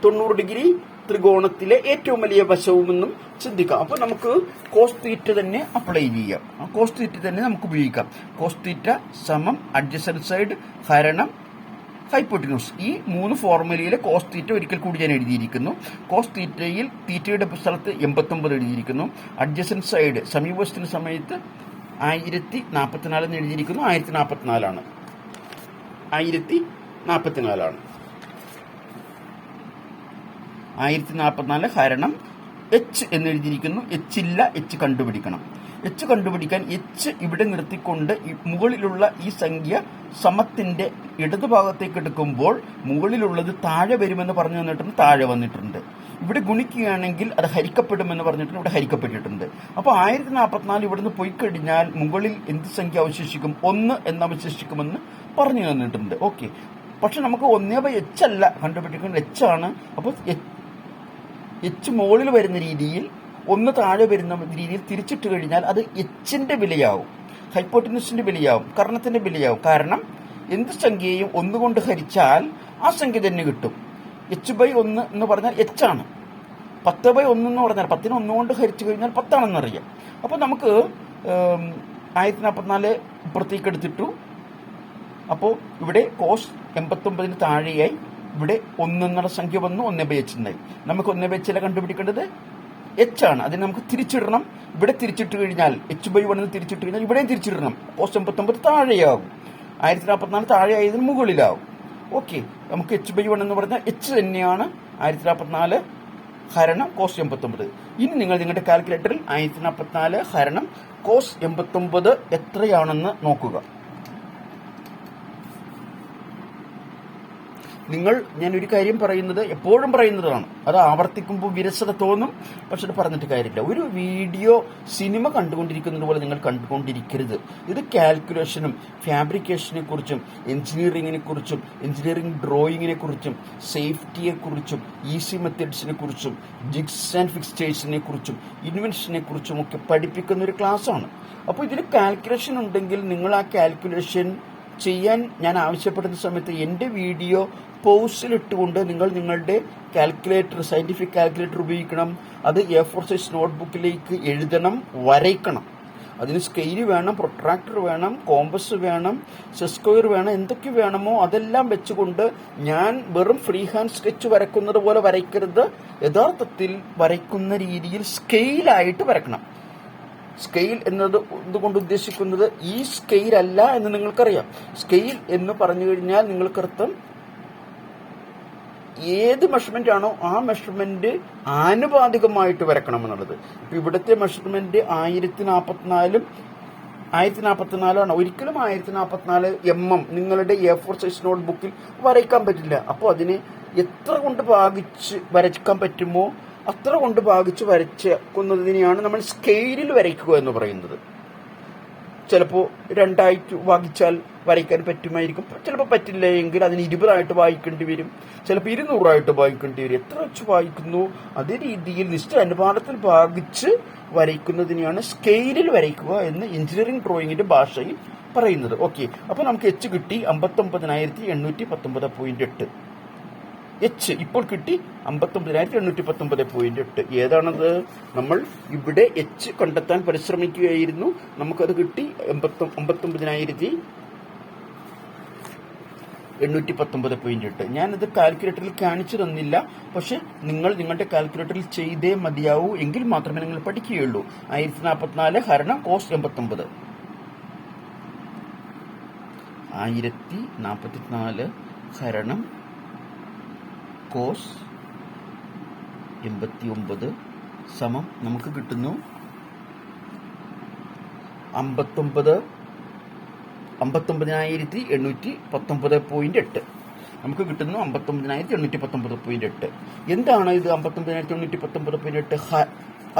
90 ഡിഗ്രി ത്രികോണത്തിലെ ഏറ്റവും വലിയ വശവുമെന്നും ചിന്തിക്കാം. അപ്പൊ നമുക്ക് കോസ് തീറ്റ തന്നെ അപ്ലൈ ചെയ്യാം. കോസ് തീറ്റ തന്നെ നമുക്ക് ഉപയോഗിക്കാം. കോസ് തീറ്റ സമം അഡ്ജസന്റ് സൈഡ് ഹരണം ഹൈപ്പോട്ടിന്യൂസ്. ഈ മൂന്ന് ഫോർമുലയിലെ കോസ് തീറ്റ ഒരിക്കൽ കൂടി ഞാൻ എഴുതിയിരിക്കുന്നു. കോസ് തീറ്റയിൽ തീറ്റയുടെ സ്ഥലത്ത് 89 എഴുതിയിരിക്കുന്നു. അഡ്ജസന്റ് സൈഡ് സമീപവശത്തിന്റെ സമയത്ത് 1044 എന്ന് എഴുതിയിരിക്കുന്നു. 1044 ആണ്. 1044 ഹരണം H എന്ന് എഴുതിയിരിക്കുന്നു. H ഇല്ല, H കണ്ടുപിടിക്കണം. H കണ്ടുപിടിക്കാൻ H ഇവിടെ നിർത്തിക്കൊണ്ട് മുകളിലുള്ള ഈ സംഖ്യ സമത്തിന്റെ ഇടതുഭാഗത്തേക്ക് എടുക്കുമ്പോൾ മുകളിലുള്ളത് താഴെ വരുമെന്ന് പറഞ്ഞു തന്നിട്ടുണ്ട്, താഴെ വന്നിട്ടുണ്ട്. ഇവിടെ ഗുണിക്കുകയാണെങ്കിൽ അത് ഹരിക്കപ്പെടുമെന്ന് പറഞ്ഞിട്ടുണ്ട്, ഇവിടെ ഹരിക്കപ്പെട്ടിട്ടുണ്ട്. അപ്പോൾ 1044 ഇവിടുന്ന് പോയി കഴിഞ്ഞാൽ മുകളിൽ എന്ത് സംഖ്യ അവശേഷിക്കും? 1 എന്ന് അവശേഷിക്കുമെന്ന് പറഞ്ഞു തന്നിട്ടുണ്ട്. ഓക്കെ, പക്ഷെ നമുക്ക് 1/h അല്ല കണ്ടുപിടിക്കുന്നത്, H ആണ്. അപ്പോൾ H മുകളിൽ വരുന്ന രീതിയിൽ 1 താഴെ വരുന്ന രീതിയിൽ തിരിച്ചിട്ട് കഴിഞ്ഞാൽ അത് Hന്റെ വിലയാവും, ഹൈപ്പോട്ടിന്യൂസിന്റെ വിലയാവും, കർണത്തിന്റെ വിലയാവും. കാരണം എന്ത് സംഖ്യയും 1 കൊണ്ട് ഹരിച്ചാൽ ആ സംഖ്യ തന്നെ കിട്ടും. H/1 എന്ന് പറഞ്ഞാൽ H ആണ്. 10/1 എന്ന് പറഞ്ഞാൽ 10നെ 1 കൊണ്ട് ഹരിച്ചു കഴിഞ്ഞാൽ 10 ആണെന്നറിയാം. അപ്പോൾ നമുക്ക് 1044 ഇപ്പുറത്തേക്ക് എടുത്തിട്ടു, അപ്പോൾ ഇവിടെ cos 89 താഴെയായി ഇവിടെ 1 എന്നുള്ള സംഖ്യ വന്നു, 1/h എന്നായി. നമുക്ക് 1/h കണ്ടുപിടിക്കേണ്ടത് h ആണ്. അതിന് നമുക്ക് തിരിച്ചിടണം. ഇവിടെ തിരിച്ചിട്ട് കഴിഞ്ഞാൽ h/1 എന്ന് തിരിച്ചിട്ട് കഴിഞ്ഞാൽ ഇവിടെയും തിരിച്ചിടണം. cos 89 താഴെയാകും, 1044 താഴെയായതിന് മുകളിലാവും. ഓക്കെ, നമുക്ക് h/1 എന്ന് പറഞ്ഞാൽ h തന്നെയാണ് 1044 ഹരണം cos 89. ഇനി നിങ്ങൾ നിങ്ങളുടെ കാൽക്കുലേറ്ററിൽ 1044 ഹരണം cos 89 എത്രയാണെന്ന് നോക്കുക. ഞാൻ ഒരു കാര്യം പറയുന്നത് എപ്പോഴും പറയുന്നതാണ്, അത് ആവർത്തിക്കുമ്പോൾ വിരസത തോന്നും, പക്ഷെ അത് പറഞ്ഞിട്ട് കാര്യമില്ല. ഒരു വീഡിയോ സിനിമ കണ്ടുകൊണ്ടിരിക്കുന്നത് പോലെ നിങ്ങൾ കണ്ടുകൊണ്ടിരിക്കരുത്. ഇത് കാൽക്കുലേഷനും ഫാബ്രിക്കേഷനെ കുറിച്ചും എഞ്ചിനീയറിംഗിനെ കുറിച്ചും എഞ്ചിനീയറിംഗ് ഡ്രോയിങ്ങിനെ കുറിച്ചും സേഫ്റ്റിയെ കുറിച്ചും ഈസി മെത്തേഡ്സിനെ കുറിച്ചും ജിഗ്സ് ആൻഡ് ഫിക്സ്റ്റേഴ്സിനെ കുറിച്ചും ഇൻവെൻഷനെ കുറിച്ചും ഒക്കെ പഠിപ്പിക്കുന്ന ഒരു ക്ലാസ്സാണ്. അപ്പോൾ ഇതിൽ കാൽക്കുലേഷൻ ഉണ്ടെങ്കിൽ നിങ്ങൾ ആ കാൽക്കുലേഷൻ ചെയ്യാൻ ഞാൻ ആവശ്യപ്പെടുന്ന സമയത്ത് എൻ്റെ വീഡിയോ പോസിലിട്ടുകൊണ്ട് നിങ്ങൾ നിങ്ങളുടെ കാൽക്കുലേറ്റർ, സയന്റിഫിക് കാൽക്കുലേറ്റർ ഉപയോഗിക്കണം. അത് A4 സൈസ് നോട്ട്ബുക്കിലേക്ക് എഴുതണം, വരയ്ക്കണം. അതിന് സ്കെയിൽ വേണം, പ്രൊട്രാക്ടർ വേണം, കോമ്പസ് വേണം, സെസ്ക്വയർ വേണം, എന്തൊക്കെ വേണമോ അതെല്ലാം വെച്ചുകൊണ്ട് ഞാൻ വെറും ഫ്രീ ഹാൻഡ് സ്കെച്ച് വരയ്ക്കുന്നത് പോലെ വരയ്ക്കരുത്. യഥാർത്ഥത്തിൽ വരയ്ക്കുന്ന രീതിയിൽ സ്കെയിലായിട്ട് വരക്കണം. സ്കെയിൽ എന്നതുകൊണ്ട് ഉദ്ദേശിക്കുന്നത് ഈ സ്കെയിൽ അല്ല എന്ന് നിങ്ങൾക്കറിയാം. സ്കെയിൽ എന്ന് പറഞ്ഞു കഴിഞ്ഞാൽ നിങ്ങൾക്കർത്ഥം ഏത് മെഷർമെന്റ് ആണോ ആ മെഷർമെന്റ് ആനുപാതികമായിട്ട് വരക്കണം എന്നുള്ളത്. ഇപ്പൊ ഇവിടുത്തെ മെഷർമെന്റ് 1044 ഒരിക്കലും 1044 mm നിങ്ങളുടെ A4 സൈസ് നോട്ട്ബുക്കിൽ വരയ്ക്കാൻ പറ്റില്ല. അപ്പോൾ അതിനെ എത്ര കൊണ്ട് ഭാഗിച്ച് വരയ്ക്കാൻ പറ്റുമോ അത്ര കൊണ്ട് ഭാഗിച്ച് വരയ്ക്കുന്നതിനെയാണ് നമ്മൾ സ്കെയിലിൽ വരയ്ക്കുക എന്ന് പറയുന്നത്. ചിലപ്പോൾ 2 ഭാഗിച്ചാൽ വരയ്ക്കാൻ പറ്റുമായിരിക്കും, ചിലപ്പോൾ പറ്റില്ല എങ്കിൽ അതിന് 20 വായിക്കേണ്ടി വരും, ചിലപ്പോൾ 200 വായിക്കേണ്ടി വരും. എത്ര വെച്ച് വായിക്കുന്നു അതേ രീതിയിൽ നിശ്ചിത അനുപാതത്തിൽ ഭാഗിച്ച് വരയ്ക്കുന്നതിനെയാണ് സ്കെയിലിൽ വരയ്ക്കുക എന്ന് എഞ്ചിനീയറിംഗ് ഡ്രോയിങ്ങിന്റെ ഭാഷയിൽ പറയുന്നത്. ഓക്കെ, അപ്പോൾ നമുക്ക് h കിട്ടി 59,819.8. h ഇപ്പോൾ കിട്ടി 59,819.8. ഏതാണത്? നമ്മൾ ഇവിടെ h കണ്ടെത്താൻ പരിശ്രമിക്കുകയായിരുന്നു, നമുക്കത് കിട്ടി 59,819.8. ഞാനത് കാൽക്കുലേറ്ററിൽ കാണിച്ചു തന്നില്ല, പക്ഷെ നിങ്ങൾ നിങ്ങളുടെ കാൽക്കുലേറ്ററിൽ ചെയ്തേ മതിയാവൂ, എങ്കിൽ മാത്രമേ നിങ്ങൾ പഠിക്കുകയുള്ളൂ. 1044 ഹരണം cos 89. 1044 ഹരണം cos 89 സമം നമുക്ക് കിട്ടുന്നു 59,819.8. നമുക്ക് കിട്ടുന്നു 59,819.8. എന്താണ് ഇത് 59,819.8?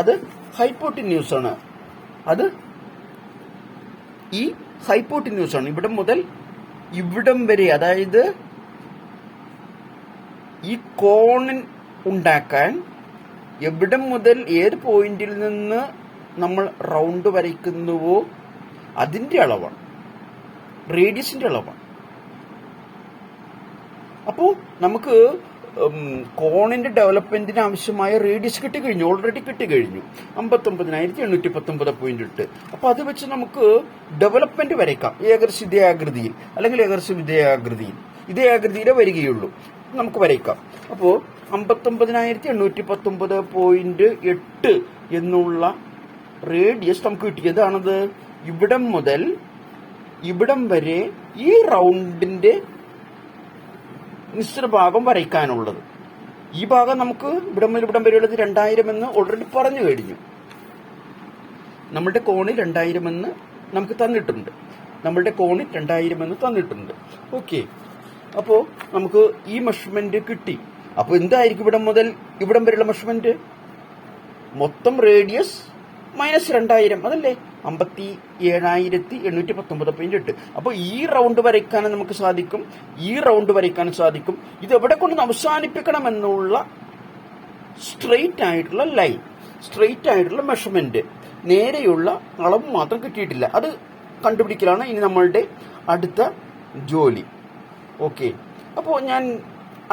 അത് ഹൈപ്പോട്ടിന്യൂസ് ആണ്. അത് ഈ ഹൈപ്പോട്ടിന്യൂസ് ആണ്. ഇവിടം മുതൽ ഇവിടം വരെ, അതായത് ഈ കോണിൻ ഉണ്ടാക്കാൻ എവിടം മുതൽ ഏത് പോയിന്റിൽ നിന്ന് നമ്മൾ റൗണ്ട് വരയ്ക്കുന്നുവോ അതിന്റെ അളവാണ്, റേഡിയസിന്റെ അളവാണ്. അപ്പോൾ നമുക്ക് കോണിന്റെ ഡെവലപ്മെന്റിന് ആവശ്യമായ റേഡിയസ് കിട്ടിക്കഴിഞ്ഞു, ഓൾറെഡി കിട്ടിക്കഴിഞ്ഞു 59,819.8. അപ്പൊ അത് വെച്ച് നമുക്ക് ഡെവലപ്മെന്റ് വരയ്ക്കാം ഏകർഷിതയാകൃതിയിൽ, അല്ലെങ്കിൽ ഏകർഷിതയാകൃതിയിൽ. ഇതേ ആകൃതിയിലേ വരികയുള്ളൂ, നമുക്ക് വരയ്ക്കാം. അപ്പോൾ 59,819.8 എന്നുള്ള റേഡിയസ് നമുക്ക് കിട്ടിയതാണത്. ഇവിടം മുതൽ ഇവിടം വരെ ഈ റൗണ്ടിന്റെ നിശ്ചിത ഭാഗം വരയ്ക്കാനുള്ളത്. ഈ ഭാഗം നമുക്ക് ഇവിടം മുതൽ ഇവിടം വരെയുള്ളത് 2000 എന്ന് ഓൾറെഡി പറഞ്ഞു കഴിഞ്ഞു. നമ്മുടെ കോണിൽ 2000 എന്ന് നമുക്ക് തന്നിട്ടുണ്ട്, നമ്മളുടെ കോണിൽ 2000 എന്ന് തന്നിട്ടുണ്ട്. ഓക്കെ, അപ്പോൾ നമുക്ക് ഈ മെഷർമെന്റ് കിട്ടി. അപ്പോൾ എന്തായിരിക്കും ഇവിടം മുതൽ ഇവിടം വരെയുള്ള മെഷർമെന്റ്? മൊത്തം റേഡിയസ് മൈനസ് 2000, അതല്ലേ 57,819.8. അപ്പോൾ ഈ റൗണ്ട് വരയ്ക്കാനും നമുക്ക് സാധിക്കും, ഈ റൗണ്ട് വരയ്ക്കാനും സാധിക്കും. ഇത് എവിടെ കൊണ്ട് അവസാനിപ്പിക്കണം എന്നുള്ള സ്ട്രെയിറ്റ് ആയിട്ടുള്ള ലൈൻ, സ്ട്രെയിറ്റ് ആയിട്ടുള്ള മെഷർമെന്റ്, നേരെയുള്ള അളവ് മാത്രം കിട്ടിയിട്ടില്ല. അത് കണ്ടുപിടിക്കലാണ് ഇനി നമ്മളുടെ അടുത്ത ജോലി. ഓക്കെ, അപ്പോൾ ഞാൻ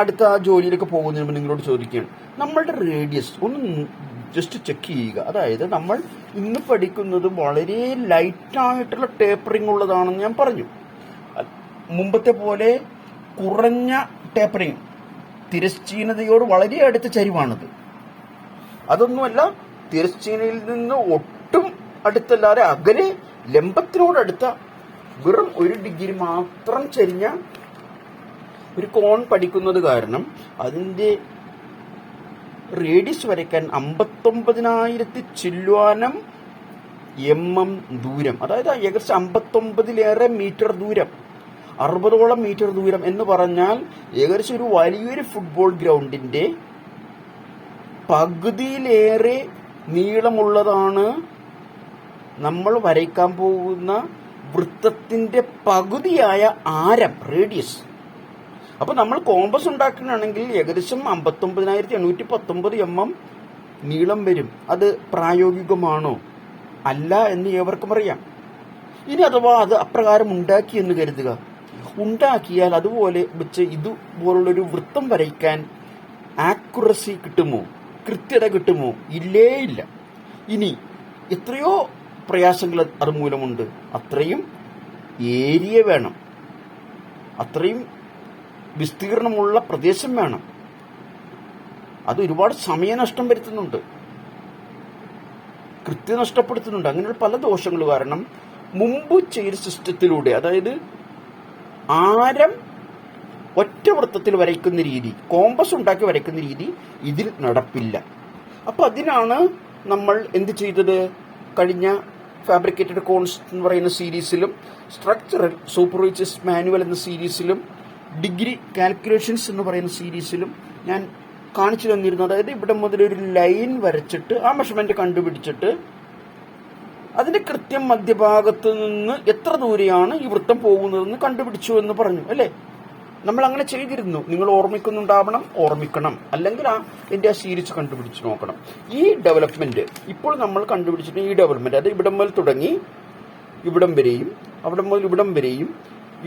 അടുത്ത ജോലിയിലേക്ക് പോകുന്നതിന് മുമ്പ് നിങ്ങളോട് ചോദിക്കുകയാണ്, നമ്മളുടെ റേഡിയസ് ഒന്ന് ജസ്റ്റ് ചെക്ക് ചെയ്യുക. അതായത് നമ്മൾ ഇന്ന് പഠിക്കുന്നത് വളരെ ലൈറ്റായിട്ടുള്ള ടേപ്പറിംഗ് ഉള്ളതാണെന്ന് ഞാൻ പറഞ്ഞു. മുമ്പത്തെ പോലെ കുറഞ്ഞ ടേപ്പറിങ്, തിരശ്ചീനതയോട് വളരെ അടുത്ത ചരിവാണിത്. അതൊന്നുമല്ല, തിരശ്ചീനയിൽ നിന്ന് ഒട്ടും അടുത്തല്ലാതെ അകലെ ലംബത്തിനോടടുത്ത വെറും 1 ഡിഗ്രി മാത്രം ചരിഞ്ഞ ഒരു കോൺ പഠിക്കുന്നത് കാരണം അതിന്റെ റേഡിയസ് വരയ്ക്കാൻ 59,000 ചില്ലുവാനം mm ദൂരം, അതായത് ഏകദേശം 59-ലേറെ മീറ്റർ ദൂരം, 60ഓളം മീറ്റർ ദൂരം എന്ന് പറഞ്ഞാൽ ഏകദേശം ഒരു വലിയൊരു ഫുട്ബോൾ ഗ്രൗണ്ടിന്റെ പകുതിയിലേറെ നീളമുള്ളതാണ് നമ്മൾ വരയ്ക്കാൻ പോകുന്ന വൃത്തത്തിന്റെ പകുതിയായ ആരം, റേഡിയസ്. അപ്പൊ നമ്മൾ കോമ്പസ് ഉണ്ടാക്കുകയാണെങ്കിൽ ഏകദേശം 59,819 mm നീളം വരും. അത് പ്രായോഗികമാണോ അല്ല എന്ന് ഏവർക്കും അറിയാം. ഇനി അഥവാ അത് അപ്രകാരം ഉണ്ടാക്കി എന്ന് കരുതുക. ഉണ്ടാക്കിയാൽ അതുപോലെ വെച്ച് ഇതുപോലുള്ളൊരു വൃത്തം വരയ്ക്കാൻ ആക്യുറസി കിട്ടുമോ, കൃത്യത കിട്ടുമോ? ഇല്ലേ ഇല്ല. ഇനി എത്രയോ പ്രയാസങ്ങൾ അതുമൂലമുണ്ട്. അത്രയും ഏരിയ വേണം, അത്രയും വിസ്തീർണമുള്ള പ്രദേശം വേണം. അത് ഒരുപാട് സമയനഷ്ടം വരുത്തുന്നുണ്ട്, കൃത്യനഷ്ടപ്പെടുത്തുന്നുണ്ട്. അങ്ങനെയുള്ള പല ദോഷങ്ങൾ കാരണം മുമ്പ് ചെയ്ത സിസ്റ്റത്തിലൂടെ, അതായത് ആരം ഒറ്റ വൃത്തത്തിൽ വരയ്ക്കുന്ന രീതി, കോമ്പസ് ഉണ്ടാക്കി വരയ്ക്കുന്ന രീതി ഇതിൽ നടപ്പില്ല. അപ്പൊ അതിനാണ് നമ്മൾ എന്ത് ചെയ്തത്? കഴിഞ്ഞ ഫാബ്രിക്കേറ്റഡ് കോൺസ് എന്ന് പറയുന്ന സീരീസിലും സ്ട്രക്ചറൽ സൂപ്പർവൈസേഴ്സ് മാനുവൽ എന്ന സീരീസിലും ഡിഗ്രി കാൽക്കുലേഷൻസ് എന്ന് പറയുന്ന സീരീസിലും ഞാൻ കാണിച്ചു തന്നിരുന്നു. അതായത് ഇവിടെ മുതൽ ഒരു ലൈൻ വരച്ചിട്ട് ആ മെഷർമെന്റ് കണ്ടുപിടിച്ചിട്ട് അതിന്റെ കൃത്യം മധ്യഭാഗത്ത് നിന്ന് എത്ര ദൂരെയാണ് ഈ വൃത്തം പോകുന്നതെന്ന് കണ്ടുപിടിച്ചു എന്ന് പറഞ്ഞു അല്ലേ? നമ്മൾ അങ്ങനെ ചെയ്തിരുന്നു. നിങ്ങൾ ഓർമ്മിക്കണം, അല്ലെങ്കിൽ എന്റെ ആ സീരീസ് കണ്ടുപിടിച്ച് നോക്കണം. ഈ ഡെവലപ്മെന്റ് ഇപ്പോൾ നമ്മൾ കണ്ടുപിടിച്ചിട്ട് ഈ ഡെവലപ്മെന്റ്, അത് ഇവിടം മുതൽ തുടങ്ങി ഇവിടം വരെയും, അവിടെ മുതൽ ഇവിടം വരെയും,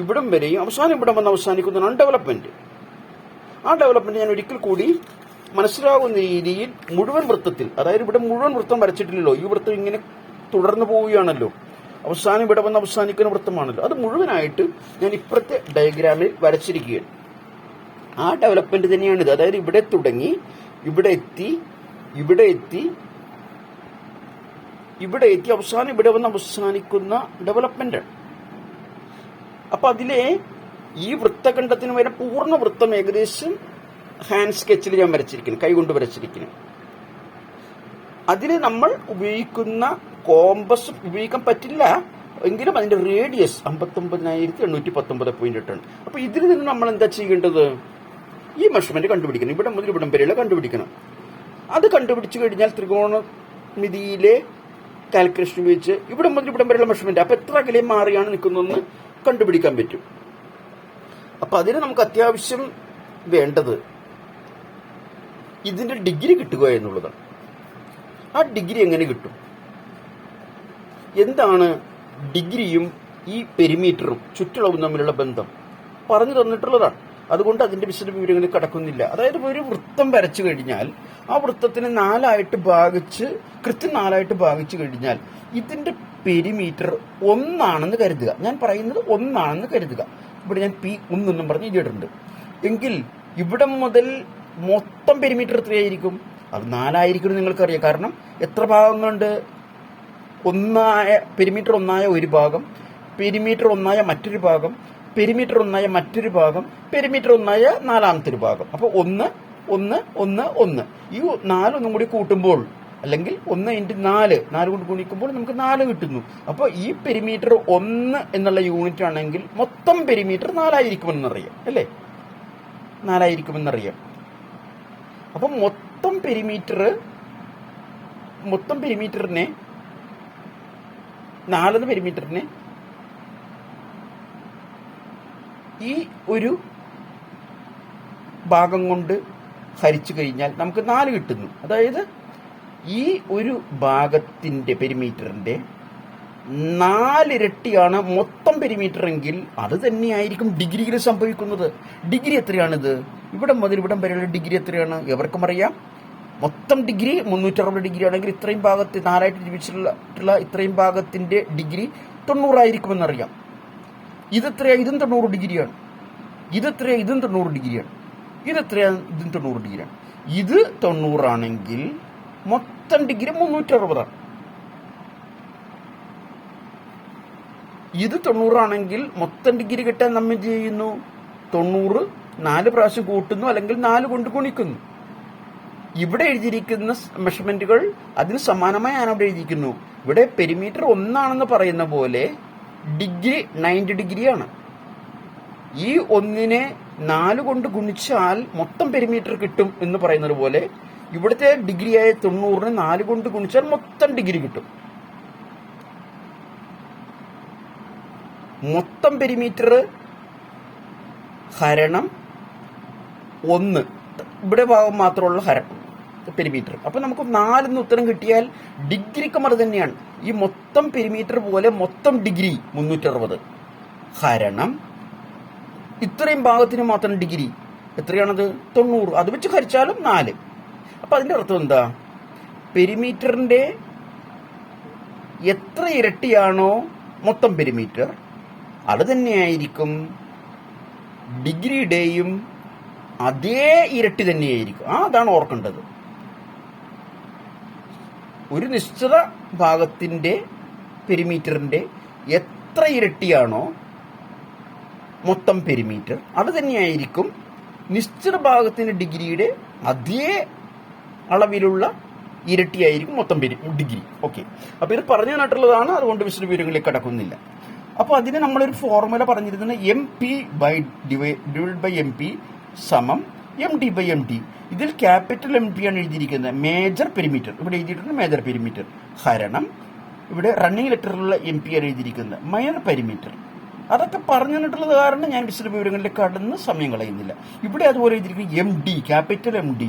ഇവിടം വരെയും, അവസാനം ഇവിടം വന്ന് അവസാനിക്കുന്നതാണ് ഡെവലപ്മെന്റ്. ആ ഡെവലപ്മെന്റ് ഞാൻ ഒരിക്കൽ കൂടി മനസ്സിലാകുന്ന രീതിയിൽ മുഴുവൻ വൃത്തത്തിൽ, അതായത് ഇവിടെ മുഴുവൻ വൃത്തം വരച്ചിട്ടില്ലല്ലോ, ഈ വൃത്തം ഇങ്ങനെ തുടർന്നു പോവുകയാണല്ലോ, അവസാനം ഇവിടെ വന്ന് അവസാനിക്കുന്ന വൃത്തമാണല്ലോ, അത് മുഴുവനായിട്ട് ഞാൻ ഇപ്പുറത്തെ ഡയഗ്രാമിൽ വരച്ചിരിക്കുകയാണ്. ആ ഡെവലപ്മെന്റ് തന്നെയാണിത്. അതായത് ഇവിടെ തുടങ്ങി ഇവിടെ എത്തി, ഇവിടെ എത്തി, ഇവിടെ എത്തി, അവസാനം ഇവിടെ വന്ന് അവസാനിക്കുന്ന ഡെവലപ്മെന്റാണ്. അപ്പൊ അതിലെ ഈ വൃത്തഖണ്ഡത്തിന് വരെ പൂർണ്ണ വൃത്തം ഏകദേശം ഹാൻഡ് സ്കെച്ചിൽ ഞാൻ വരച്ചിരിക്കുന്നു, കൈകൊണ്ട് വരച്ചിരിക്കുന്നു. അതിൽ നമ്മൾ ഉപയോഗിക്കുന്ന കോമ്പസ് ഉപയോഗിക്കാൻ പറ്റില്ല എങ്കിലും അതിന്റെ റേഡിയസ് 59,819.8 ആണ്. അപ്പൊ ഇതിൽ നിന്ന് നമ്മൾ എന്താ ചെയ്യേണ്ടത്? ഈ മെഷർമെന്റ് കണ്ടുപിടിക്കണം. ഇവിടെ മുതൽ ഇവിടം വരെയുള്ള കണ്ടുപിടിക്കണം. അത് കണ്ടുപിടിച്ചു കഴിഞ്ഞാൽ ത്രികോണമിതിയിലെ കാൽക്കുലേഷൻ ഉപയോഗിച്ച് ഇവിടെ മുതൽ ഇവിടം വരെയുള്ള മെഷർമെന്റ്, അപ്പൊ എത്ര അകലെ മാറിയാണ് നിൽക്കുന്നതെന്ന് കണ്ടുപിടിക്കാൻ പറ്റും. അപ്പൊ അതിന് നമുക്ക് അത്യാവശ്യം വേണ്ടത് ഇതിന്റെ ഡിഗ്രി കിട്ടുക എന്നുള്ളതാണ്. ആ ഡിഗ്രി എങ്ങനെ കിട്ടും? എന്താണ് ഡിഗ്രിയും ഈ പെരിമീറ്ററും ചുറ്റളവും തമ്മിലുള്ള ബന്ധം പറഞ്ഞു തന്നിട്ടുള്ളതാണ്. അതുകൊണ്ട് അതിന്റെ വിശദ വിവരങ്ങളിൽ കടക്കുന്നില്ല. അതായത് ഒരു വൃത്തം വരച്ചു കഴിഞ്ഞാൽ ആ വൃത്തത്തിന് കൃത്യം 4 ഭാഗിച്ചു കഴിഞ്ഞാൽ ഇതിന്റെ പെരിമീറ്റർ 1 ആണെന്ന് കരുതുക. ഞാൻ പറയുന്നത് 1 ആണെന്ന് കരുതുക. ഇവിടെ ഞാൻ P1 എന്നും പറഞ്ഞ് എഴുതിയിട്ടുണ്ട്. എങ്കിൽ ഇവിടെ മുതൽ മൊത്തം പെരിമീറ്റർ എത്രയായിരിക്കും? അത് 4 ആയിരിക്കും നിങ്ങൾക്കറിയാം. കാരണം എത്ര ഭാഗങ്ങളുണ്ട്? പെരിമീറ്റർ 1 ഒരു ഭാഗം, പെരിമീറ്റർ 1 മറ്റൊരു ഭാഗം, പെരിമീറ്റർ 1 മറ്റൊരു ഭാഗം, പെരിമീറ്റർ 1 4ാമത്തെ ഭാഗം. അപ്പൊ 1 1 1 1 ഈ 4 ഒന്നും കൂടി കൂട്ടുമ്പോൾ, അല്ലെങ്കിൽ 1 × 4 കൊണ്ട് ഗുണിക്കുമ്പോൾ നമുക്ക് 4 കിട്ടുന്നു. അപ്പൊ ഈ പെരിമീറ്റർ 1 എന്നുള്ള യൂണിറ്റ് ആണെങ്കിൽ മൊത്തം പെരിമീറ്റർ 4 ആയിരിക്കുമെന്നറിയാം അല്ലേ? 4 ആയിരിക്കുമെന്നറിയാം. അപ്പൊ മൊത്തം പെരിമീറ്ററിനെ 4 പെരിമീറ്ററിനെ ഈ ഒരു ഭാഗം കൊണ്ട് ഹരിച്ചു കഴിഞ്ഞാൽ നമുക്ക് 4 കിട്ടുന്നു. അതായത് ഈ ഒരു ഭാഗത്തിന്റെ പെരിമീറ്ററിന്റെ 4 ഇരട്ടിയാണ് മൊത്തം പെരിമീറ്റർ എങ്കിൽ അത് തന്നെയായിരിക്കും ഡിഗ്രിയിൽ സംഭവിക്കുന്നത്. ഡിഗ്രി എത്രയാണിത്? ഇവിടെ മുതൽ ഇവിടം വരെയുള്ള ഡിഗ്രി എത്രയാണ്? എവർക്കും അറിയാം. മൊത്തം ഡിഗ്രി 360 ഡിഗ്രി ആണെങ്കിൽ ഇത്രയും ഭാഗത്ത് 4 ആയിട്ട് തിരിച്ചിട്ടുള്ള ഇത്രയും ഭാഗത്തിന്റെ ഡിഗ്രി 90 ആയിരിക്കുമെന്നറിയാം. ഇതെത്രയാ? ഇതും 90 ഡിഗ്രിയാണ്. ഇതെത്രയാ? ഇതും 90 ഡിഗ്രിയാണ്. ഇതെത്രയാ? ഇതും 90 ഡിഗ്രിയാണ്. ഇത് 90 ആണെങ്കിൽ മൊത്തം ഡിഗ്രി 360. ഇത് 90 ആണെങ്കിൽ മൊത്തം ഡിഗ്രി കിട്ടാൻ നമ്മൾ എന്ത് ചെയ്യുന്നു? 90 4 പ്രാവശ്യം കൂട്ടുന്നു, അല്ലെങ്കിൽ 4 കൊണ്ട് ഗുണിക്കുന്നു. ഇവിടെ എഴുതിയിരിക്കുന്ന മെഷർമെന്റുകൾ അതിന് സമാനമായി ഞാൻ അവിടെ എഴുതിയിരിക്കുന്നു. ഇവിടെ പെരിമീറ്റർ 1 പറയുന്ന പോലെ ഡിഗ്രി 90 ഡിഗ്രിയാണ്. ഈ 1നെ 4 കൊണ്ട് ഗുണിച്ചാൽ മൊത്തം പെരിമീറ്റർ കിട്ടും എന്ന് പറയുന്നത് പോലെ ഇവിടുത്തെ ഡിഗ്രിയായ 90നെ 4 കൊണ്ട് ഗുണിച്ചാൽ മൊത്തം ഡിഗ്രി കിട്ടും. മൊത്തം പെരിമീറ്റർ ഹരണം 1, ഇവിടെ ഭാഗം മാത്രമുള്ള പെരിമീറ്റർ. അപ്പൊ നമുക്ക് 4 ഉത്തരം കിട്ടിയാൽ ഡിഗ്രിക്കും അത് തന്നെയാണ്. ഈ മൊത്തം പെരിമീറ്റർ പോലെ മൊത്തം ഡിഗ്രി 360 ഹരണം ഇത്രയും ഭാഗത്തിന് മാത്രം ഡിഗ്രി എത്രയാണത്? 90. അത് വെച്ച് ഹരിച്ചാലും 4. അപ്പൊ അതിന്റെ അർത്ഥം എന്താ? പെരിമീറ്ററിന്റെ എത്ര ഇരട്ടിയാണോ മൊത്തം പെരിമീറ്റർ, അത് തന്നെയായിരിക്കും ഡിഗ്രിയുടെയും അതേ ഇരട്ടി തന്നെയായിരിക്കും. അതാണ് ഓർക്കേണ്ടത്. ഒരു നിശ്ചിത ഭാഗത്തിന്റെ പെരിമീറ്ററിന്റെ എത്ര ഇരട്ടിയാണോ മൊത്തം പെരിമീറ്റർ, അത് തന്നെയായിരിക്കും നിശ്ചിത ഭാഗത്തിന്റെ ഡിഗ്രിയുടെ അതേ അളവിലുള്ള ഇരട്ടിയായിരിക്കും മൊത്തം ഡിഗ്രി. ഓക്കെ, അപ്പൊ ഇത് പറഞ്ഞു തന്നിട്ടുള്ളതാണ്, അതുകൊണ്ട് വിശദ വിവരങ്ങളിലേക്ക് കടക്കുന്നില്ല. അപ്പൊ അതിന് നമ്മളൊരു ഫോർമുല പറഞ്ഞിരുന്നത് MP/MP സമം MD/MT. ഇതിൽ ക്യാപിറ്റൽ MT ആണ് എഴുതിയിരിക്കുന്നത്. മേജർ പെരിമീറ്റർ ഇവിടെ എഴുതിയിട്ടുണ്ട്, മേജർ പെരിമീറ്റർ ഹരണം ഇവിടെ റണ്ണിങ് ലെറ്ററിലുള്ള MP ആണ് എഴുതിയിരിക്കുന്നത്, മൈനർ പെരിമീറ്റർ. അതൊക്കെ പറഞ്ഞു തന്നിട്ടുള്ളത് കാരണം ഞാൻ വിശദ വിവരങ്ങളിലേക്ക് കടന്ന് സമയം കളയുന്നില്ല. ഇവിടെ അതുപോലെ എഴുതിയിരിക്കുന്നത് MD, capital MD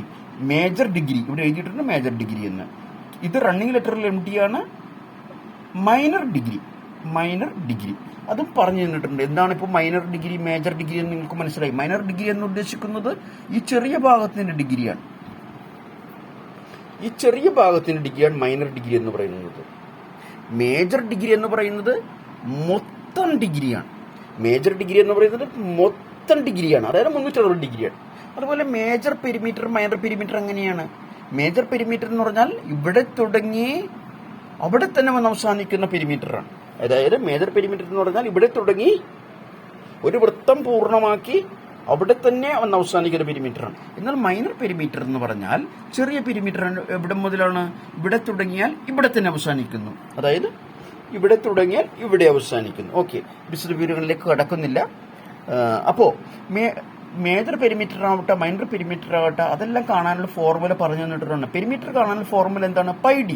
major degree ഇവിടെ എഴുതിയിട്ടുണ്ട്, മേജർ ഡിഗ്രി എന്ന്. ഇത് റണ്ണിങ് ലെറ്ററിൽ MD ആണ്. മൈനർ ഡിഗ്രി അതും പറഞ്ഞു തന്നിട്ടുണ്ട്. എന്താണ് ഇപ്പോൾ മൈനർ ഡിഗ്രി, മേജർ ഡിഗ്രി എന്ന് നിങ്ങൾക്ക് മനസ്സിലായി. മൈനർ ഡിഗ്രി എന്ന് ഉദ്ദേശിക്കുന്നത് ഈ ചെറിയ ഭാഗത്തിന്റെ ഡിഗ്രിയാണ്. ഈ ചെറിയ ഭാഗത്തിന്റെ ഡിഗ്രിയാണ് മൈനർ ഡിഗ്രി എന്ന് പറയുന്നത്. മേജർ ഡിഗ്രി എന്ന് പറയുന്നത് മൊത്തം ഡിഗ്രിയാണ്. മേജർ ഡിഗ്രി എന്ന് പറയുന്നത് മൊത്തം ഡിഗ്രിയാണ്, അതായത് 360 ഡിഗ്രിയാണ്. അതുപോലെ മേജർ പെരിമീറ്റർ, മൈനർ പെരിമീറ്റർ എങ്ങനെയാണ്? മേജർ പെരിമീറ്റർ എന്ന് പറഞ്ഞാൽ ഇവിടെ തുടങ്ങി അവിടെ തന്നെ വന്ന് അവസാനിക്കുന്ന പെരിമീറ്ററാണ്. അതായത് മേജർ പെരിമീറ്റർ എന്ന് പറഞ്ഞാൽ ഇവിടെ തുടങ്ങി ഒരു വൃത്തം പൂർണ്ണമാക്കി അവിടെ തന്നെ വന്ന് അവസാനിക്കുന്ന പെരിമീറ്ററാണ്. എന്നാൽ മൈനർ പെരിമീറ്റർ എന്ന് പറഞ്ഞാൽ ചെറിയ പെരിമീറ്റർ. എവിടെ മുതലാണ്? ഇവിടെ തുടങ്ങിയാൽ ഇവിടെ തന്നെ അവസാനിക്കുന്നു, അതായത് ഇവിടെ തുടങ്ങിയാൽ ഇവിടെ അവസാനിക്കുന്നു. ഓക്കെ, വിശദ വിവരങ്ങളിലേക്ക് കടക്കുന്നില്ല. അപ്പോ മേജർ പെരിമീറ്റർ ആവട്ടെ, മൈനർ പെരിമീറ്റർ ആവട്ടെ, അതെല്ലാം കാണാനുള്ള ഫോർമുല പറഞ്ഞു തന്നിട്ടുണ്ട്. പെരിമീറ്റർ കാണാനുള്ള ഫോർമുല എന്താണ്? πd.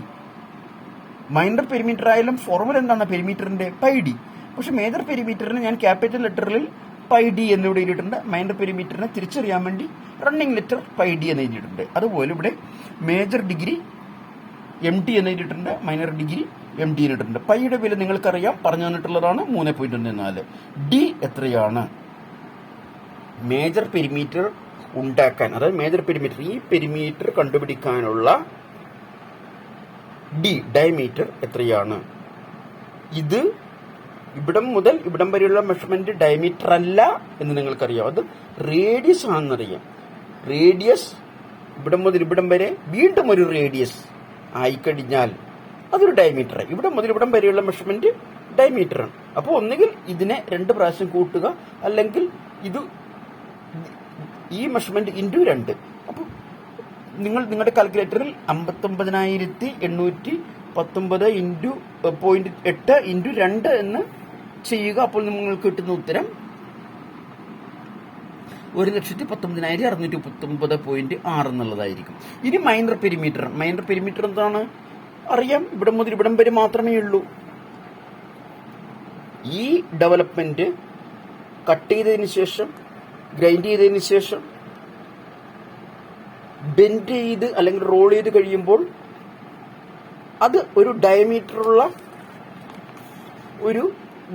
മൈനർ പെരിമീറ്റർ ആയാലും ഫോർമുല എന്താണ്? പെരിമീറ്ററിന്റെ πd. പക്ഷെ മേജർ പെരിമീറ്ററിന് ഞാൻ ക്യാപിറ്റൽ ലെറ്ററിൽ πd എന്നിവിടെ എഴുതിയിട്ടുണ്ട്. മൈനർ പെരിമീറ്ററിനെ തിരിച്ചറിയാൻ വേണ്ടി റണ്ണിങ് ലെറ്റർ πd എന്ന് എഴുതിയിട്ടുണ്ട്. അതുപോലെ ഇവിടെ മേജർ ഡിഗ്രി MD എന്ന് എഴുതിയിട്ടുണ്ട്, മൈനർ ഡിഗ്രി MD എഴുതിയിട്ടുണ്ട്. പൈയുടെ വില നിങ്ങൾക്കറിയാം, പറഞ്ഞു തന്നിട്ടുള്ളതാണ് 3.14. ഡി എത്രയാണ്? മേജർ പെരിമീറ്റർ ഉണ്ടാക്കാൻ, അതായത് മേജർ പെരിമീറ്റർ, ഈ പെരിമീറ്റർ കണ്ടുപിടിക്കാനുള്ള ഡയമീറ്റർ എത്രയാണ്? ഇത് ഇവിടം മുതൽ ഇവിടം വരെയുള്ള മെഷർമെന്റ് ഡയമീറ്റർ അല്ല എന്ന് നിങ്ങൾക്കറിയാം, അത് റേഡിയസ് ആണെന്നറിയാം. റേഡിയസ് ഇവിടം മുതൽ ഇവിടം വരെ വീണ്ടും ഒരു റേഡിയസ് ആയിക്കഴിഞ്ഞാൽ അതൊരു ഡയമീറ്റർ. ഇവിടെ മുതൽ ഇവിടം വരെയുള്ള മെഷർമെന്റ് ഡയമീറ്ററാണ്. അപ്പോൾ ഒന്നുകിൽ ഇതിനെ 2 പ്രാവശ്യം കൂട്ടുക, അല്ലെങ്കിൽ ഇത് ഈ മെഷർമെന്റ് ഇൻറ്റു 2. അപ്പോൾ നിങ്ങളുടെ കാൽക്കുലേറ്ററിൽ 59,819 ഇൻറ്റു 0.8 ഇൻറ്റു 2 എന്ന് ചെയ്യുക. അപ്പോൾ നിങ്ങൾക്ക് കിട്ടുന്ന ഉത്തരം 1,19,619.6 എന്നുള്ളതായിരിക്കും. ഇനി മൈനർ പെരിമീറ്റർ. മൈനർ പെരിമീറ്റർ എന്താണ് അറിയാം, ഇവിടെ മുതൽ ഇവിടം വരെ മാത്രമേ ഉള്ളൂ. ഈ ഡെവലപ്മെന്റ് കട്ട് ചെയ്തതിന് ശേഷം, ഗ്രൈൻഡ് ചെയ്തതിന് ശേഷം, ബെൻഡ് ചെയ്ത് അല്ലെങ്കിൽ റോൾ ചെയ്ത് കഴിയുമ്പോൾ അത് ഒരു ഡയമീറ്ററുള്ള ഒരു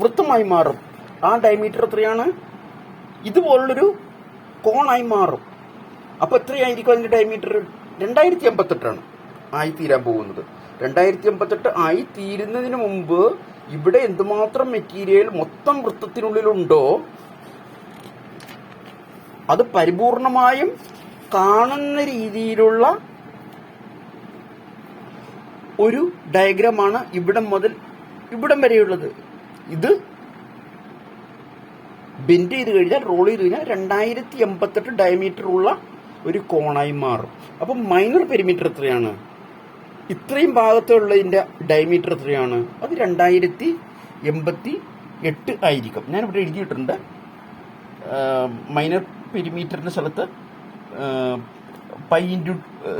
വൃത്തമായി മാറും. ആ ഡയമീറ്റർ എത്രയാണ്? ഇതുപോലുള്ളൊരു കോണായി മാറും. അപ്പൊ എത്രയായിരിക്കും അതിന്റെ ഡയമീറ്റർ? 2058 ആയിത്തീരാൻ പോകുന്നത്. 2058 ആയി തീരുന്നതിന് മുമ്പ് ഇവിടെ എന്തുമാത്രം മെറ്റീരിയൽ മൊത്തം വൃത്തത്തിനുള്ളിലുണ്ടോ അത് പരിപൂർണമായും കാണുന്ന രീതിയിലുള്ള ഒരു ഡയഗ്രമാണ് ഇവിടം മുതൽ ഇവിടം വരെയുള്ളത്. ഇത് ബെൻഡ് ചെയ്ത് കഴിഞ്ഞാൽ, റോൾ ചെയ്ത് കഴിഞ്ഞാൽ 2088 ഡയമീറ്റർ ഉള്ള ഒരു കോണായി മാറും. അപ്പം മൈനർ പെരിമീറ്റർ എത്രയാണ്? ഇത്രയും ഭാഗത്തുള്ളതിന്റെ ഡയമീറ്റർ എത്രയാണ്? അത് 2088 ആയിരിക്കും. ഞാനിവിടെ എഴുതിയിട്ടുണ്ട്. മൈനർ പെരിമീറ്ററിന്റെ സ്ഥലത്ത് pi into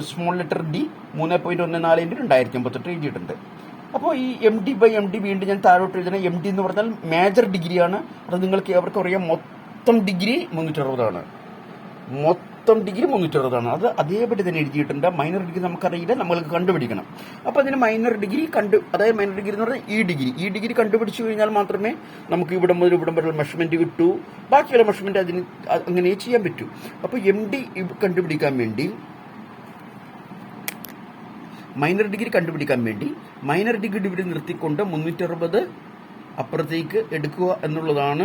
small letter D 3.14 into 2088 എഴുതിയിട്ടുണ്ട്. അപ്പോൾ ഈ MD/MD വീണ്ടും ഞാൻ താഴോട്ട് എഴുതുന്ന MD എന്ന് പറഞ്ഞാൽ മേജർ ഡിഗ്രിയാണ്. അത് നിങ്ങൾക്ക് എവർക്കും അറിയാം. മൊത്തം ഡിഗ്രി 360 ആണ്. മൊത്തം ഡിഗ്രി 360 ആണ്. അത് അതേപടി തന്നെ എഴുതിയിട്ടുണ്ട്. മൈനർ ഡിഗ്രി നമുക്കറിയില്ല, നമ്മൾക്ക് കണ്ടുപിടിക്കണം. അപ്പോൾ അതിന് മൈനർ ഡിഗ്രി അതായത് മൈനർ ഡിഗ്രി എന്ന് പറഞ്ഞാൽ ഈ ഡിഗ്രി കണ്ടുപിടിച്ചു കഴിഞ്ഞാൽ മാത്രമേ നമുക്ക് ഇവിടെ മുതൽ ഇവിടം വരെ മെഷർമെന്റ് കിട്ടൂ. ബാക്കിയുള്ള മെഷർമെന്റ് അതിന് അങ്ങനെ ചെയ്യാൻ പറ്റൂ. അപ്പോൾ MD കണ്ടുപിടിക്കാൻ വേണ്ടി മൈനർ ഡിഗ്രി മൈനർ ഡിഗ്രി ഇവിടെ നിർത്തിക്കൊണ്ട് 360 അപ്പുറത്തേക്ക് എടുക്കുക എന്നുള്ളതാണ്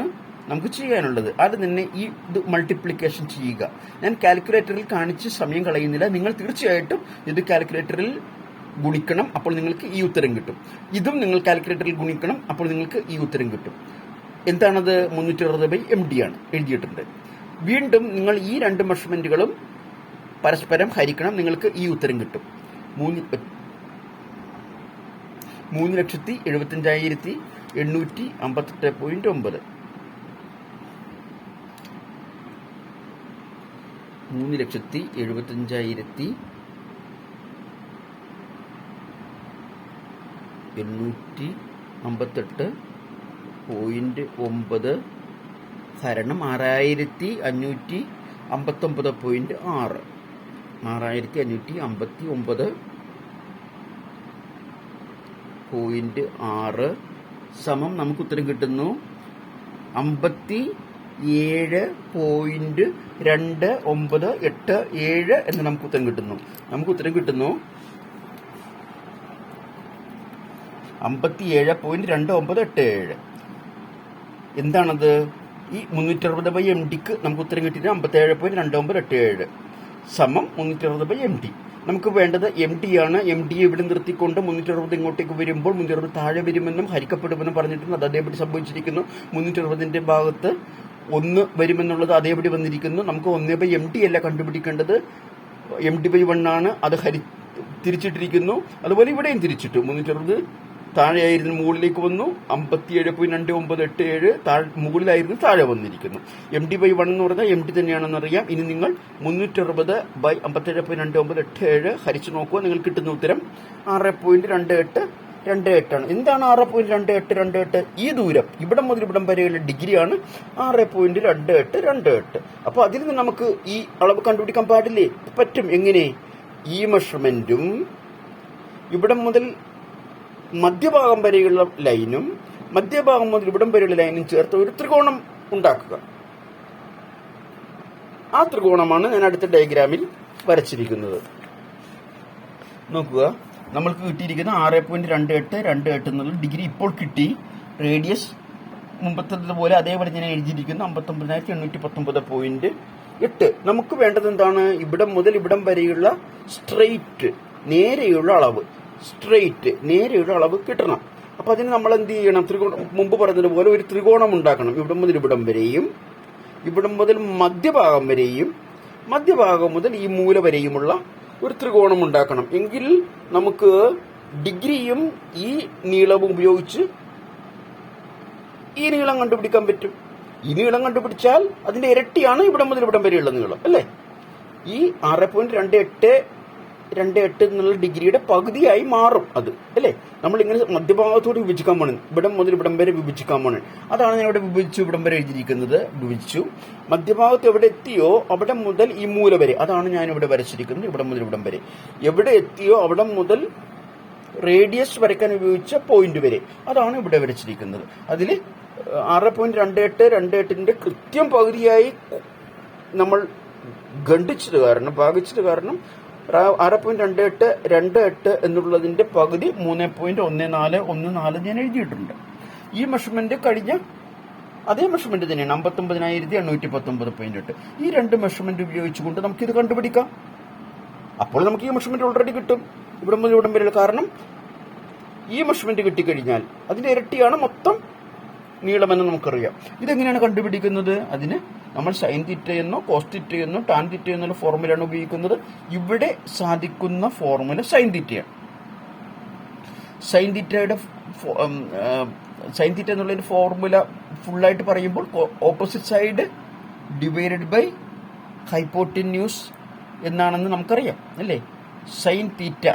നമുക്ക് ചെയ്യാനുള്ളത്. അത് തന്നെ ഇത് മൾട്ടിപ്ലിക്കേഷൻ ചെയ്യുക. ഞാൻ കാൽക്കുലേറ്ററിൽ കാണിച്ച് സമയം കളയുന്നില്ല. നിങ്ങൾ തീർച്ചയായിട്ടും ഇത് കാൽക്കുലേറ്ററിൽ ഗുണിക്കണം, അപ്പോൾ നിങ്ങൾക്ക് ഈ ഉത്തരം കിട്ടും. ഇതും നിങ്ങൾ കാൽക്കുലേറ്ററിൽ ഗുണിക്കണം, അപ്പോൾ നിങ്ങൾക്ക് ഈ ഉത്തരം കിട്ടും. എന്താണത്? 360/MD ആണ് എഴുതിയിട്ടുണ്ട്. വീണ്ടും നിങ്ങൾ ഈ രണ്ട് മെഷർമെന്റുകളും പരസ്പരം ഹരിക്കണം, നിങ്ങൾക്ക് ഈ ഉത്തരം കിട്ടും. 3,75,858.9 3,75,858.9 ഹരണം 6,559.6 6,559.6 സമം നമുക്ക് ഉത്തരം കിട്ടുന്നു 57.2987 എന്ന് നമുക്ക് ഉത്തരം കിട്ടുന്നു. 57.2987. എന്താണത്? ഈ 360/MDക്ക് നമുക്ക് ഉത്തരം കിട്ടിയിട്ട് 57.2987 സമം 360/MD. നമുക്ക് വേണ്ടത് MD ആണ്. MD ഇവിടെ നിർത്തിക്കൊണ്ട് 360 ഇങ്ങോട്ടേക്ക് വരുമ്പോൾ 360 താഴെ വരുമെന്നും ഹരിക്കപ്പെടുമെന്നും പറഞ്ഞിട്ടുണ്ട്. അത് അതേപടി സംഭവിച്ചിരിക്കുന്നു. 360ന്റെ ഭാഗത്ത് 1 വരുമെന്നുള്ളത് അതേപടി വന്നിരിക്കുന്നു. നമുക്ക് 1/MD അല്ല കണ്ടുപിടിക്കേണ്ടത്, MD/1 ആണ്. അത് തിരിച്ചിട്ടിരിക്കുന്നു. അതുപോലെ ഇവിടെയും തിരിച്ചിട്ടു. 360 താഴെയായിരുന്നു, മുകളിലേക്ക് വന്നു. 57.2987 മുകളിലായിരുന്നു, താഴെ വന്നിരിക്കുന്നു. MD/1 എന്ന് പറഞ്ഞാൽ MD തന്നെയാണെന്ന് അറിയാം. ഇനി നിങ്ങൾ 360/57.2987 ഹരിച്ചു നോക്കുക. നിങ്ങൾക്ക് കിട്ടുന്ന ഉത്തരം 6.2828 ആണ്. എന്താണ് 6.2828? ഈ ദൂരം ഇവിടം മുതൽ ഇവിടം വരെയുള്ള ഡിഗ്രിയാണ് 6.2828. അപ്പോൾ അതിൽ നിന്ന് നമുക്ക് ഈ അളവ് കണ്ടുപിടിക്കാൻ പാടില്ലേ? പറ്റും. എങ്ങനെ? ഈ മെഷർമെന്റും ഇവിടം മുതൽ മധ്യഭാഗം വരെയുള്ള ലൈനും മധ്യഭാഗം മുതൽ ഇവിടം വരെയുള്ള ലൈനും ചേർത്ത് ഒരു ത്രികോണം ഉണ്ടാക്കുക. ആ ത്രികോണമാണ് ഞാൻ അടുത്ത ഡയഗ്രാമിൽ വരച്ചിരിക്കുന്നത്. നോക്കുക, നമ്മൾക്ക് കിട്ടിയിരിക്കുന്ന 6.2828 എന്നുള്ള ഡിഗ്രി ഇപ്പോൾ കിട്ടി. റേഡിയസ് മുമ്പത്തതുപോലെ അതേപോലെ ഞാൻ എഴുതിയിരിക്കുന്നു 59,819.8. നമുക്ക് വേണ്ടത് എന്താണ്? ഇവിടം മുതൽ ഇവിടം വരെയുള്ള സ്ട്രെയിറ്റ് നേരെയുള്ള അളവ് കിട്ടണം. അപ്പൊ അതിന് നമ്മൾ എന്ത് ചെയ്യണം? മുമ്പ് പറഞ്ഞതുപോലെ ഒരു ത്രികോണം ഉണ്ടാക്കണം. ഇവിടം മുതൽ ഇവിടം വരെയും, ഇവിടം മുതൽ മധ്യഭാഗം വരെയും, മധ്യഭാഗം മുതൽ ഈ മൂല വരെയുമുള്ള ഒരു ത്രികോണം ഉണ്ടാക്കണം. എങ്കിൽ നമുക്ക് ഡിഗ്രിയും ഈ നീളവും ഉപയോഗിച്ച് ഈ നീളം കണ്ടുപിടിക്കാൻ പറ്റും. ഈ നീളം കണ്ടുപിടിച്ചാൽ അതിന്റെ ഇരട്ടിയാണ് ഇവിടം മുതൽ ഇവിടം വരെയുള്ള നീളം, അല്ലേ? ഈ 6.2828 എന്നുള്ള ഡിഗ്രിയുടെ പകുതിയായി മാറും അത്, അല്ലേ? നമ്മൾ ഇങ്ങനെ മധ്യഭാഗത്തോട് വിഭജിക്കാൻ പോകണം. ഇവിടം മുതൽ ഇവിടം വരെ വിഭജിക്കാൻ പോകണം. അതാണ് ഞാൻ ഇവിടെ വിഭജിച്ചു ഇവിടം വരെ എഴുതിയിരിക്കുന്നത്. വിഭജിച്ചു. മധ്യഭാഗത്ത് എവിടെ എത്തിയോ അവിടെ മുതൽ ഈ മൂല വരെ, അതാണ് ഞാൻ ഇവിടെ വരച്ചിരിക്കുന്നത്. ഇവിടം മുതൽ ഇവിടം വരെ എവിടെ എത്തിയോ അവിടെ മുതൽ റേഡിയസ് വരയ്ക്കാൻ ഉപയോഗിച്ച പോയിന്റ് വരെ, അതാണ് ഇവിടെ വരച്ചിരിക്കുന്നത്. അതിൽ 6.2828ന്റെ കൃത്യം പകുതിയായി നമ്മൾ ഭാഗിച്ചത് കാരണം 6.2828 എന്നുള്ളതിന്റെ പകുതി 3.1414 ഞാൻ എഴുതിയിട്ടുണ്ട്. ഈ മെഷർമെന്റ് കഴിഞ്ഞ അതേ മെഷർമെന്റ് തന്നെയാണ് 59,819.8. ഈ രണ്ട് മെഷർമെന്റ് ഉപയോഗിച്ചുകൊണ്ട് നമുക്കിത് കണ്ടുപിടിക്കാം. അപ്പോൾ നമുക്ക് ഈ മെഷർമെന്റ് ഓൾറെഡി കിട്ടും ഇവിടെ മുതൽ ഇവിടം വരെയുള്ള. കാരണം ഈ മെഷർമെന്റ് കിട്ടിക്കഴിഞ്ഞാൽ അതിന്റെ ഇരട്ടിയാണ് മൊത്തം നീളമെന്ന് നമുക്കറിയാം. ഇതെങ്ങനെയാണ് കണ്ടുപിടിക്കുന്നത്? അതിന് നമ്മൾ സൈൻ തീറ്റയെന്നോ കോസ് തീറ്റയെന്നോ ടാൻ തീറ്റയെന്നുള്ള ഫോർമുലയാണ് ഉപയോഗിക്കുന്നത്. ഇവിടെ സാധിക്കുന്ന ഫോർമുല സൈൻ തീറ്റയാണ്. സൈൻ തീറ്റ എന്നുള്ളതിന്റെ ഫോർമുല ഫുള്ളായിട്ട് പറയുമ്പോൾ opposite side divided by hypotenuse എന്നാണെന്ന് നമുക്കറിയാം അല്ലേ. Sine theta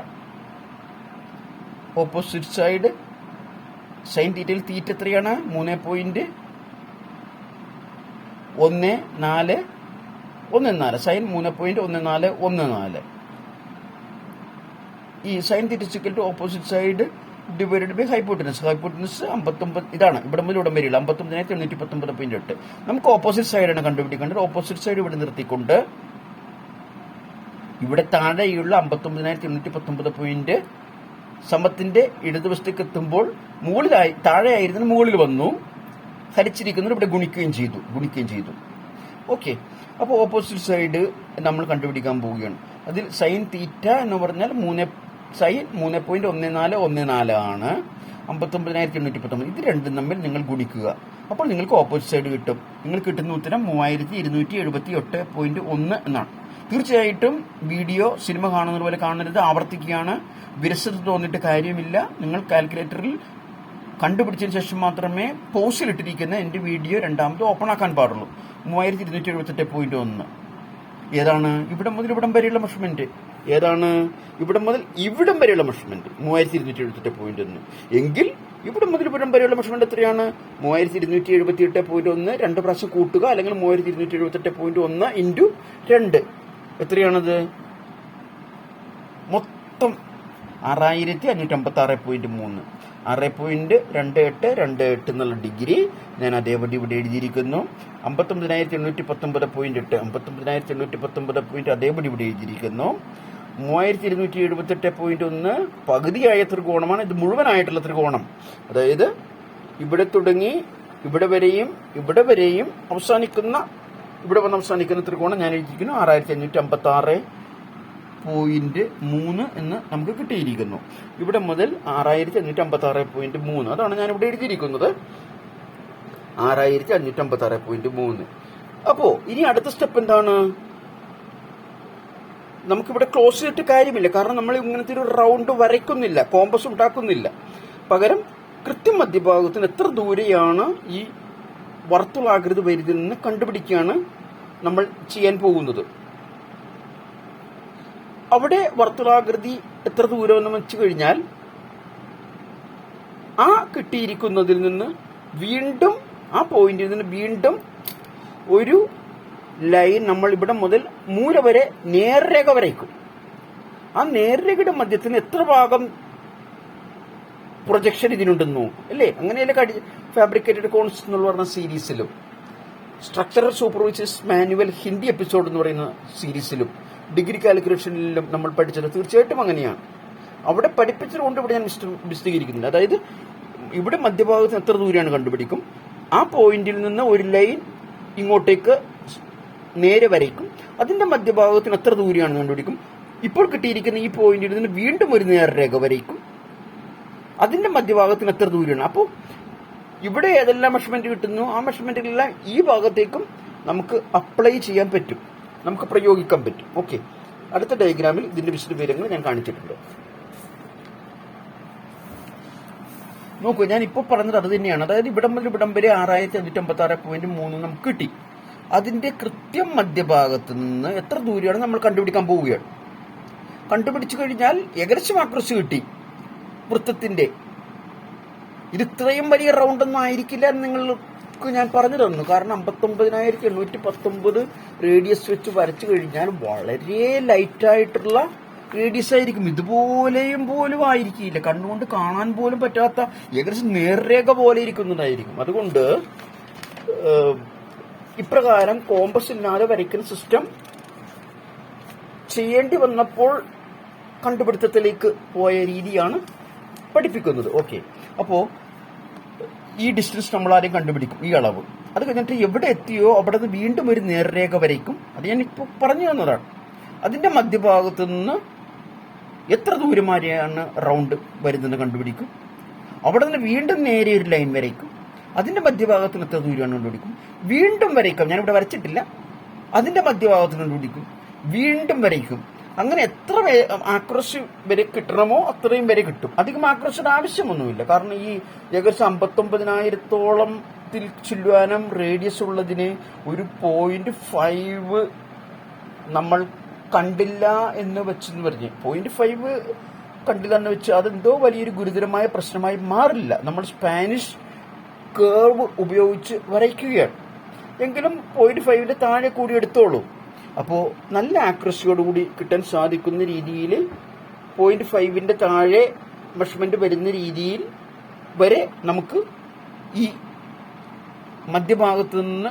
opposite side sine തീറ്റയിൽ തീറ്റ എത്രയാണ്? 3.1414 സൈൻ 3.1414. ഈ sine theta equal to opposite side divided by hypotenuse. Hypotenuse 59 ഇതാണ് ഇവിടെ മുതൽ ഇവിടം വരെയുള്ള 59,819.8. നമുക്ക് ഓപ്പോസിറ്റ് സൈഡാണ് കണ്ടുപിടിക്കേണ്ടത്. ഓപ്പോസിറ്റ് സൈഡ് ഇവിടെ നിർത്തിക്കൊണ്ട് ഇവിടെ താഴെയുള്ള 59,819 സമത്തിന്റെ ഇടതുവശത്തേക്ക് എത്തുമ്പോൾ താഴെയായിരുന്നു മുകളിൽ വന്നു, ഹരിച്ചിരിക്കുന്നത് ഇവിടെ ഗുണിക്കുകയും ചെയ്തു. ഓക്കെ, അപ്പോൾ ഓപ്പോസിറ്റ് സൈഡ് നമ്മൾ കണ്ടുപിടിക്കാൻ പോവുകയാണ്. അതിൽ സൈൻ തീറ്റ എന്ന് പറഞ്ഞാൽ സൈൻ 3.1414 ആണ്. 59,819 ഇത് രണ്ടും തമ്മിൽ നിങ്ങൾ ഗുണിക്കുക. അപ്പോൾ നിങ്ങൾക്ക് ഓപ്പോസിറ്റ് സൈഡ് കിട്ടും. നിങ്ങൾ കിട്ടുന്ന ഉത്തരം 3278.1 എന്നാണ്. തീർച്ചയായിട്ടും വീഡിയോ സിനിമ കാണുന്നത് പോലെ കാണരുത്. ആവർത്തിക്കുകയാണ്. വിരസത തോന്നിയിട്ട് കാര്യമില്ല. നിങ്ങൾ കാൽക്കുലേറ്ററിൽ കണ്ടുപിടിച്ചതിന് ശേഷം മാത്രമേ പോസ്റ്റിലിട്ടിരിക്കുന്ന എൻ്റെ വീഡിയോ രണ്ടാമത് ഓപ്പൺ ആക്കാൻ പാടുള്ളൂ. 3278.1 ഏതാണ്? ഇവിടെ മുതൽ ഇവിടം വരെയുള്ള മെഷർമെന്റ്. ഏതാണ്? ഇവിടെ മുതൽ ഇവിടം വരെയുള്ള മെഷർമെന്റ് 3278.1 എങ്കിൽ ഇവിടെ മുതൽ ഇവിടം വരെയുള്ള മെഷർമെന്റ് എത്രയാണ്? 3278.1 രണ്ട് പ്രാവശ്യം കൂട്ടുക, അല്ലെങ്കിൽ 3278.1 ഇൻറ്റു 2 എത്രയാണത്? മൊത്തം 6556.3 6.2828 എന്നുള്ള ഡിഗ്രി ഞാൻ അതേപടി ഇവിടെ എഴുതിയിരിക്കുന്നു. 59,819.8 59,819 അതേപടി ഇവിടെ എഴുതിയിരിക്കുന്നു. 3278.1 പകുതിയായ ത്രികോണമാണ്. ഇത് മുഴുവനായിട്ടുള്ള ത്രികോണം. അതായത് ഇവിടെ തുടങ്ങി ഇവിടെ വരെയും അവസാനിക്കുന്ന ത്രികോണം ഞാൻ എഴുതിയിരിക്കുന്നു 6556.3 എന്ന് നമുക്ക് കിട്ടിയിരിക്കുന്നു. ഇവിടെ മുതൽ 6556.3 അതാണ് ഞാൻ ഇവിടെ എഴുതിയിരിക്കുന്നത്. 6556.3. അപ്പോ ഇനി അടുത്ത സ്റ്റെപ്പ് എന്താണ്? നമുക്കിവിടെ ക്ലോസ് ചെയ്തിട്ട് കാര്യമില്ല. കാരണം നമ്മൾ ഇങ്ങനത്തെ ഒരു റൗണ്ട് വരയ്ക്കുന്നില്ല, കോമ്പസ് ഉണ്ടാക്കുന്നില്ല. പകരം കൃത്യം മധ്യഭാഗത്തിന് എത്ര ദൂരെയാണ് ഈ വർത്തുളാകൃതി വരുന്നതെന്ന് കണ്ടുപിടിക്കുകയാണ് നമ്മൾ ചെയ്യാൻ പോകുന്നത്. അവിടെ വർത്തുളാകൃതി എത്ര ദൂരമെന്ന് വെച്ച് കഴിഞ്ഞാൽ ആ കിട്ടിയിരിക്കുന്നതിൽ നിന്ന് വീണ്ടും ആ പോയിന്റിൽ നിന്ന് വീണ്ടും ഒരു ലൈൻ നമ്മൾ ഇവിടെ മുതൽ മൂല വരെ നേർരേഖ വരയ്ക്കും. ആ നേർരേഖയുടെ മധ്യത്തിന് എത്ര ഭാഗം പ്രൊജക്ഷൻ ഇതിനുണ്ടെന്നു അല്ലേ? അങ്ങനെയല്ലേ ഫാബ്രിക്കേറ്റഡ് കോൺസ് എന്ന് പറഞ്ഞ സീരീസിലും structural supervisors manual Hindi episode എന്ന് പറയുന്ന സീരീസിലും ഡിഗ്രി കാൽക്കുലേഷനിലും നമ്മൾ പഠിച്ചത് തീർച്ചയായിട്ടും അങ്ങനെയാണ്. അവിടെ പഠിപ്പിച്ചതുകൊണ്ട് ഇവിടെ ഞാൻ വിശദീകരിക്കുന്നുണ്ട്. അതായത് ഇവിടെ മധ്യഭാഗത്തിന് എത്ര ദൂരെയാണ് കണ്ടുപിടിക്കും. ആ പോയിന്റിൽ നിന്ന് ഒരു ലൈൻ ഇങ്ങോട്ടേക്ക് നേരെ വരയ്ക്കും. അതിന്റെ മധ്യഭാഗത്തിന് എത്ര ദൂരെയാണെന്ന് കണ്ടുപിടിക്കും. ഇപ്പോൾ കിട്ടിയിരിക്കുന്ന ഈ പോയിന്റിൽ നിന്ന് വീണ്ടും ഒരു നേർരേഖ വരയ്ക്കും. അതിന്റെ മധ്യഭാഗത്തിന് എത്ര ദൂരെയാണ്. അപ്പോൾ ഇവിടെ ഏതെല്ലാം മെഷർമെന്റ് കിട്ടുന്നു ആ മെഷർമെന്റുകളെല്ലാം ഈ ഭാഗത്തേക്കും നമുക്ക് അപ്ലൈ ചെയ്യാൻ പറ്റും, നമുക്ക് പ്രയോഗിക്കാൻ പറ്റും. ഓക്കെ, അടുത്ത ഡയഗ്രാമിൽ ഇതിന്റെ വിശദവിവരങ്ങൾ ഞാൻ കാണിച്ചിട്ടുണ്ട്. നോക്കൂ, ഞാൻ ഇപ്പോൾ പറഞ്ഞത് അത് തന്നെയാണ്. അതായത് ഇവിടം മുതൽ ഇവിടം വരെ 6556.3 നമുക്ക് കിട്ടി. അതിന്റെ കൃത്യം മധ്യഭാഗത്ത് നിന്ന് എത്ര ദൂരെയാണ് നമ്മൾ കണ്ടുപിടിക്കാൻ പോവുകയാണ്. കണ്ടുപിടിച്ചു കഴിഞ്ഞാൽ ഏകദേശം ആക്രസ് കിട്ടി വൃത്തത്തിന്റെ. ഇത് ഇത്രയും വലിയ റൗണ്ട് ഒന്നും ആയിരിക്കില്ല എന്ന് നിങ്ങൾക്ക് ഞാൻ പറഞ്ഞു തന്നു. കാരണം 59,819 റേഡിയസ് വെച്ച് വരച്ചു കഴിഞ്ഞാൽ വളരെ ലൈറ്റായിട്ടുള്ള റേഡിയസ് ആയിരിക്കും. ഇതുപോലെയും പോലും ആയിരിക്കില്ല, കണ്ണുകൊണ്ട് കാണാൻ പോലും പറ്റാത്ത ഏകദേശം നേർരേഖ പോലെ ഇരിക്കുന്നതായിരിക്കും. അതുകൊണ്ട് ഇപ്രകാരം കോമ്പസ് ഇല്ലാതെ വരയ്ക്കുന്ന സിസ്റ്റം ചെയ്യേണ്ടി വന്നപ്പോൾ കണ്ടുപിടുത്തത്തിലേക്ക് പോയ രീതിയാണ് പഠിപ്പിക്കുന്നത്. ഓക്കെ, അപ്പോ ഈ ഡിസ്റ്റൻസ് നമ്മൾ ആദ്യം കണ്ടുപിടിക്കും, ഈ അളവ്. അത് കഴിഞ്ഞിട്ട് എവിടെ എത്തിയോ അവിടെ നിന്ന് വീണ്ടും ഒരു നേർരേഖ വരയ്ക്കും. അത് ഞാനിപ്പോൾ പറഞ്ഞു തന്നതാണ്. അതിന്റെ മധ്യഭാഗത്ത് നിന്ന് എത്ര ദൂരം വരെയാണ് റൗണ്ട് വരുന്നത് കണ്ടുപിടിക്കും. അവിടെ നിന്ന് വീണ്ടും നേരെ ഒരു ലൈൻ വരയ്ക്കും. അതിന്റെ മധ്യഭാഗത്ത് നിന്ന് എത്ര ദൂരമാണ് കണ്ടുപിടിക്കും. വീണ്ടും വരയ്ക്കാം, ഞാനിവിടെ വരച്ചിട്ടില്ല. അതിന്റെ മധ്യഭാഗത്ത് കണ്ടുപിടിക്കും, വീണ്ടും വരയ്ക്കും. അങ്ങനെ എത്ര ആക്യുറസി വരെ കിട്ടണമോ അത്രയും വരെ കിട്ടും. അധികം ആക്യുറസിയുടെ ആവശ്യമൊന്നുമില്ല. കാരണം ഈ ഏകദേശം 59,000-ത്തിൽ ചില്ലുവാനം റേഡിയസ് ഉള്ളതിന് ഒരു 0.5 നമ്മൾ കണ്ടില്ല എന്ന് വെച്ചെന്ന് പറഞ്ഞ് 0.5 കണ്ടില്ല എന്ന് വെച്ച് അതെന്തോ വലിയൊരു ഗുരുതരമായ പ്രശ്നമായി മാറില്ല. നമ്മൾ സ്പാനിഷ് കേർവ് ഉപയോഗിച്ച് വരയ്ക്കുകയാണ്. എങ്കിലും 0.5ന്റെ താഴെ കൂടി എടുത്തോളൂ. അപ്പോൾ നല്ല ആക്യുറസിയോടുകൂടി കിട്ടാൻ സാധിക്കുന്ന രീതിയിൽ 0.5ന്റെ താഴെ മെഷർമെന്റ് വരുന്ന രീതിയിൽ വരെ നമുക്ക് ഈ മധ്യഭാഗത്ത് നിന്ന്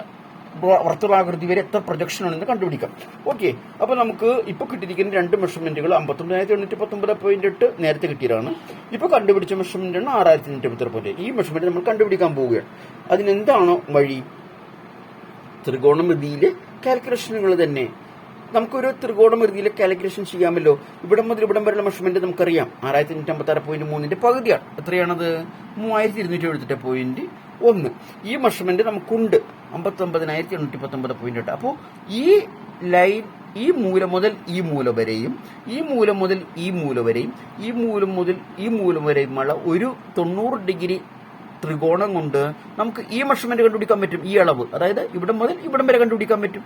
വർത്തുളാകൃതി വരെ എത്ര പ്രൊജക്ഷൻ ആണെന്ന് കണ്ടുപിടിക്കാം. ഓക്കെ, അപ്പോൾ നമുക്ക് ഇപ്പോൾ കിട്ടിയിരിക്കുന്ന രണ്ട് മെഷർമെന്റുകൾ 59,819.8 നേരത്തെ കിട്ടിയതാണ്. ഇപ്പോൾ കണ്ടുപിടിച്ച മെഷർമെന്റാണ് 6,876. ഈ മെഷർമെന്റ് നമ്മൾ കണ്ടുപിടിക്കാൻ പോവുകയാണ്. അതിനെന്താണോ വഴി? ത്രികോണമിതിയിലെ കാൽക്കുലേഷനുകൾ തന്നെ. നമുക്കൊരു ത്രികോണമിതിയിലെ കാൽക്കുലേഷൻ ചെയ്യാമല്ലോ. ഇവിടം മുതൽ ഇവിടം വരെയുള്ള മെഷർമെന്റ് നമുക്കറിയാം. 6,856.3ന്റെ പകുതിയാണ്. എത്രയാണത്? 3,278.1. ഈ മെഷർമെന്റ് നമുക്കുണ്ട് 59,819.8. അപ്പോൾ ഈ ലൈൻ ഈ മൂല മുതൽ ഈ മൂല വരെയും ഈ മൂല മുതൽ ഈ മൂല വരെയും ഈ മൂലം മുതൽ ഈ മൂലം വരെയുമുള്ള ഒരു 90 ഡിഗ്രി ത്രികോണം കൊണ്ട് നമുക്ക് ഈ മെഷർമെന്റ് കണ്ടുപിടിക്കാൻ പറ്റും. ഈ അളവ്, അതായത് ഇവിടം മുതൽ ഇവിടം വരെ കണ്ടുപിടിക്കാൻ പറ്റും.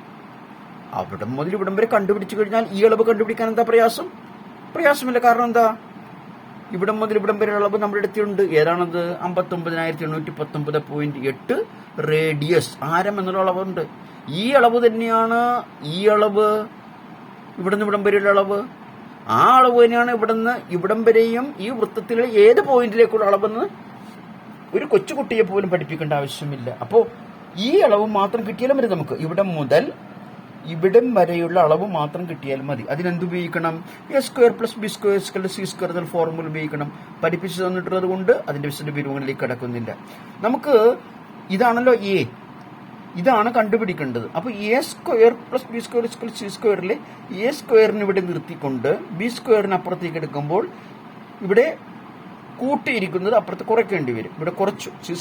അവിടം മുതൽ ഇവിടം വരെ കണ്ടുപിടിച്ചു കഴിഞ്ഞാൽ ഈ അളവ് കണ്ടുപിടിക്കാൻ എന്താ പ്രയാസം? പ്രയാസമില്ല. കാരണം എന്താ? ഇവിടം മുതൽ ഇവിടം വരെ അളവ് നമ്മുടെ അടുത്തുണ്ട്. ഏതാണത്? 59,819.8 റേഡിയസ്, ആരം എന്നുള്ള അളവുണ്ട്. ഈ അളവ് തന്നെയാണ് ഈ അളവ്, ഇവിടുന്ന് ഇവിടം വരെയുള്ള അളവ്. ആ അളവ് തന്നെയാണ് ഇവിടുന്ന് ഇവിടം വരെയും ഈ വൃത്തത്തിലെ ഏത് പോയിന്റിലേക്കുള്ള അളവെന്ന് ഒരു കൊച്ചുകുട്ടിയെ പോലും പഠിപ്പിക്കേണ്ട ആവശ്യമില്ല. അപ്പോൾ ഈ അളവ് മാത്രം കിട്ടിയാലും മതി. നമുക്ക് ഇവിടം മുതൽ ഇവിടം വരെയുള്ള അളവ് മാത്രം കിട്ടിയാലും മതി. അതിനെന്തുപയോഗിക്കണം? a² + b² = c² എന്ന ഫോർമുല ഉപയോഗിക്കണം. പഠിപ്പിച്ചു തന്നിട്ടുള്ളത് കൊണ്ട് അതിന്റെ വിശദവിവരങ്ങളിലേക്ക് കടക്കുന്നില്ല. നമുക്ക് ഇതാണല്ലോ എ, ഇതാണ് കണ്ടുപിടിക്കേണ്ടത്. അപ്പോൾ a² + b² = c²ലെ a² ഇവിടെ നിർത്തിക്കൊണ്ട് b² അപ്പുറത്തേക്ക് എടുക്കുമ്പോൾ ഇവിടെ കൂട്ടിയിരിക്കുന്നത് അപ്പുറത്ത് കുറയ്ക്കേണ്ടി വരും. ഇവിടെ കുറച്ചു, c²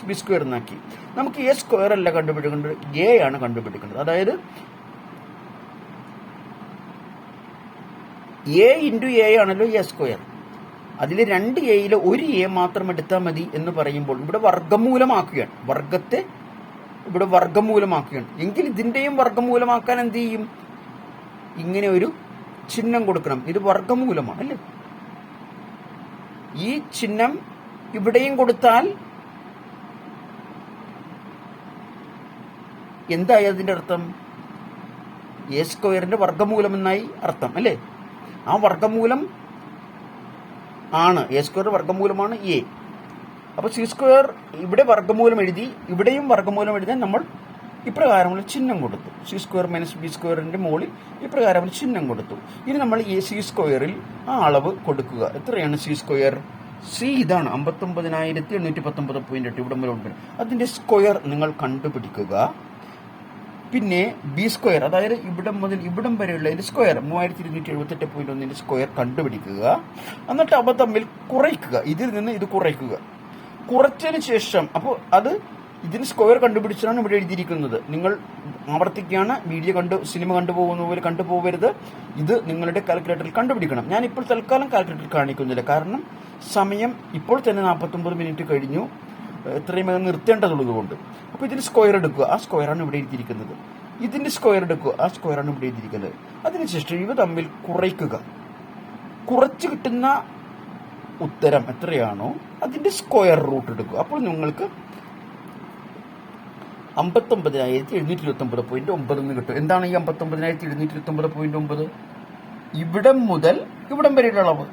- b² എന്നാക്കി. നമുക്ക് a² അല്ല കണ്ടുപിടിക്കേണ്ടത്, a ആണ് കണ്ടുപിടിക്കേണ്ടത്. അതായത് a × a ആണല്ലോ a². അതിൽ 2 aയിലെ ഒരു a മാത്രം എടുത്താൽ മതി എന്ന് പറയുമ്പോൾ ഇവിടെ വർഗ്ഗമൂലമാക്കുകയാണ്. വർഗത്തെ ഇവിടെ വർഗ്ഗമൂലമാക്കുകയാണ്. എങ്കിൽ ഇതിന്റെയും വർഗ്ഗമൂലമാക്കാൻ എന്ത് ചെയ്യും? ഇങ്ങനെ ഒരു ചിഹ്നം കൊടുക്കണം. ഇത് വർഗ്ഗമൂലമാണ് അല്ലേ? ഈ ചിഹ്നം ഇവിടെയും കൊടുത്താൽ എന്തായി അതിന്റെ അർത്ഥം? a² വർഗ്ഗമൂലം എന്നായി അർത്ഥം അല്ലേ? ആ വർഗ്ഗമൂലം ആണ് a² വർഗ്ഗമൂലമാണ് a. അപ്പൊ c² ഇവിടെ വർഗ്ഗമൂലം എഴുതി, ഇവിടെയും വർഗ്ഗമൂലം എഴുതാൻ നമ്മൾ ഇപ്രകാരമുള്ള ചിഹ്നം കൊടുത്തു. c² - b² മുകളിൽ ഇപ്രകാരമുള്ള ചിഹ്നം കൊടുത്തു. ഇനി നമ്മൾ ഈ c² ആ അളവ് കൊടുക്കുക. എത്രയാണ് c²? c ഇതാണ് 59,819.8 ഇവിടെ മുതൽ. അതിന്റെ സ്ക്വയർ നിങ്ങൾ കണ്ടുപിടിക്കുക. പിന്നെ b², അതായത് ഇവിടം മുതൽ ഇവിടം വരെയുള്ളതിന്റെ സ്ക്വയർ 3,278.1ന്റെ സ്ക്വയർ കണ്ടുപിടിക്കുക. എന്നിട്ട് അവ തമ്മിൽ കുറയ്ക്കുക. ഇതിൽ നിന്ന് ഇത് കുറയ്ക്കുക. കുറച്ചതിന് ശേഷം അപ്പോൾ അത് ഇതിന് സ്ക്വയർ കണ്ടുപിടിച്ചാണ് ഇവിടെ എഴുതിയിരിക്കുന്നത്. നിങ്ങൾ ആവർത്തിക്കുകയാണ്. വീഡിയോ സിനിമ കണ്ടുപോകുന്ന പോലെ കണ്ടുപോകരുത്. ഇത് നിങ്ങളുടെ കാൽക്കുലേറ്ററിൽ കണ്ടുപിടിക്കണം. ഞാൻ ഇപ്പോൾ തൽക്കാലം കാൽക്കുലേറ്ററിൽ കാണിക്കുന്നില്ല. കാരണം സമയം ഇപ്പോൾ തന്നെ 49 മിനിറ്റ് കഴിഞ്ഞു. എത്രയും വേഗം നിർത്തേണ്ടതുള്ളത് കൊണ്ട്. അപ്പോൾ ഇതിന് സ്ക്വയർ എടുക്കുക. ആ സ്ക്വയറാണ് ഇവിടെ എഴുതിയിരിക്കുന്നത്. ഇതിന്റെ സ്ക്വയർ എടുക്കുക. ആ സ്ക്വയറാണ് ഇവിടെ എഴുതിയിരിക്കുന്നത്. അതിനുശേഷം ഇവ തമ്മിൽ കുറയ്ക്കുക. കുറച്ച് കിട്ടുന്ന ഉത്തരം എത്രയാണോ അതിന്റെ സ്ക്വയർ റൂട്ട് എടുക്കുക. അപ്പോൾ നിങ്ങൾക്ക് 59,729.9 എന്ന് കിട്ടും. എന്താണ് ഈ 59,729.9? ഇവിടം മുതൽ ഇവിടം വരെയുള്ള അളവ്.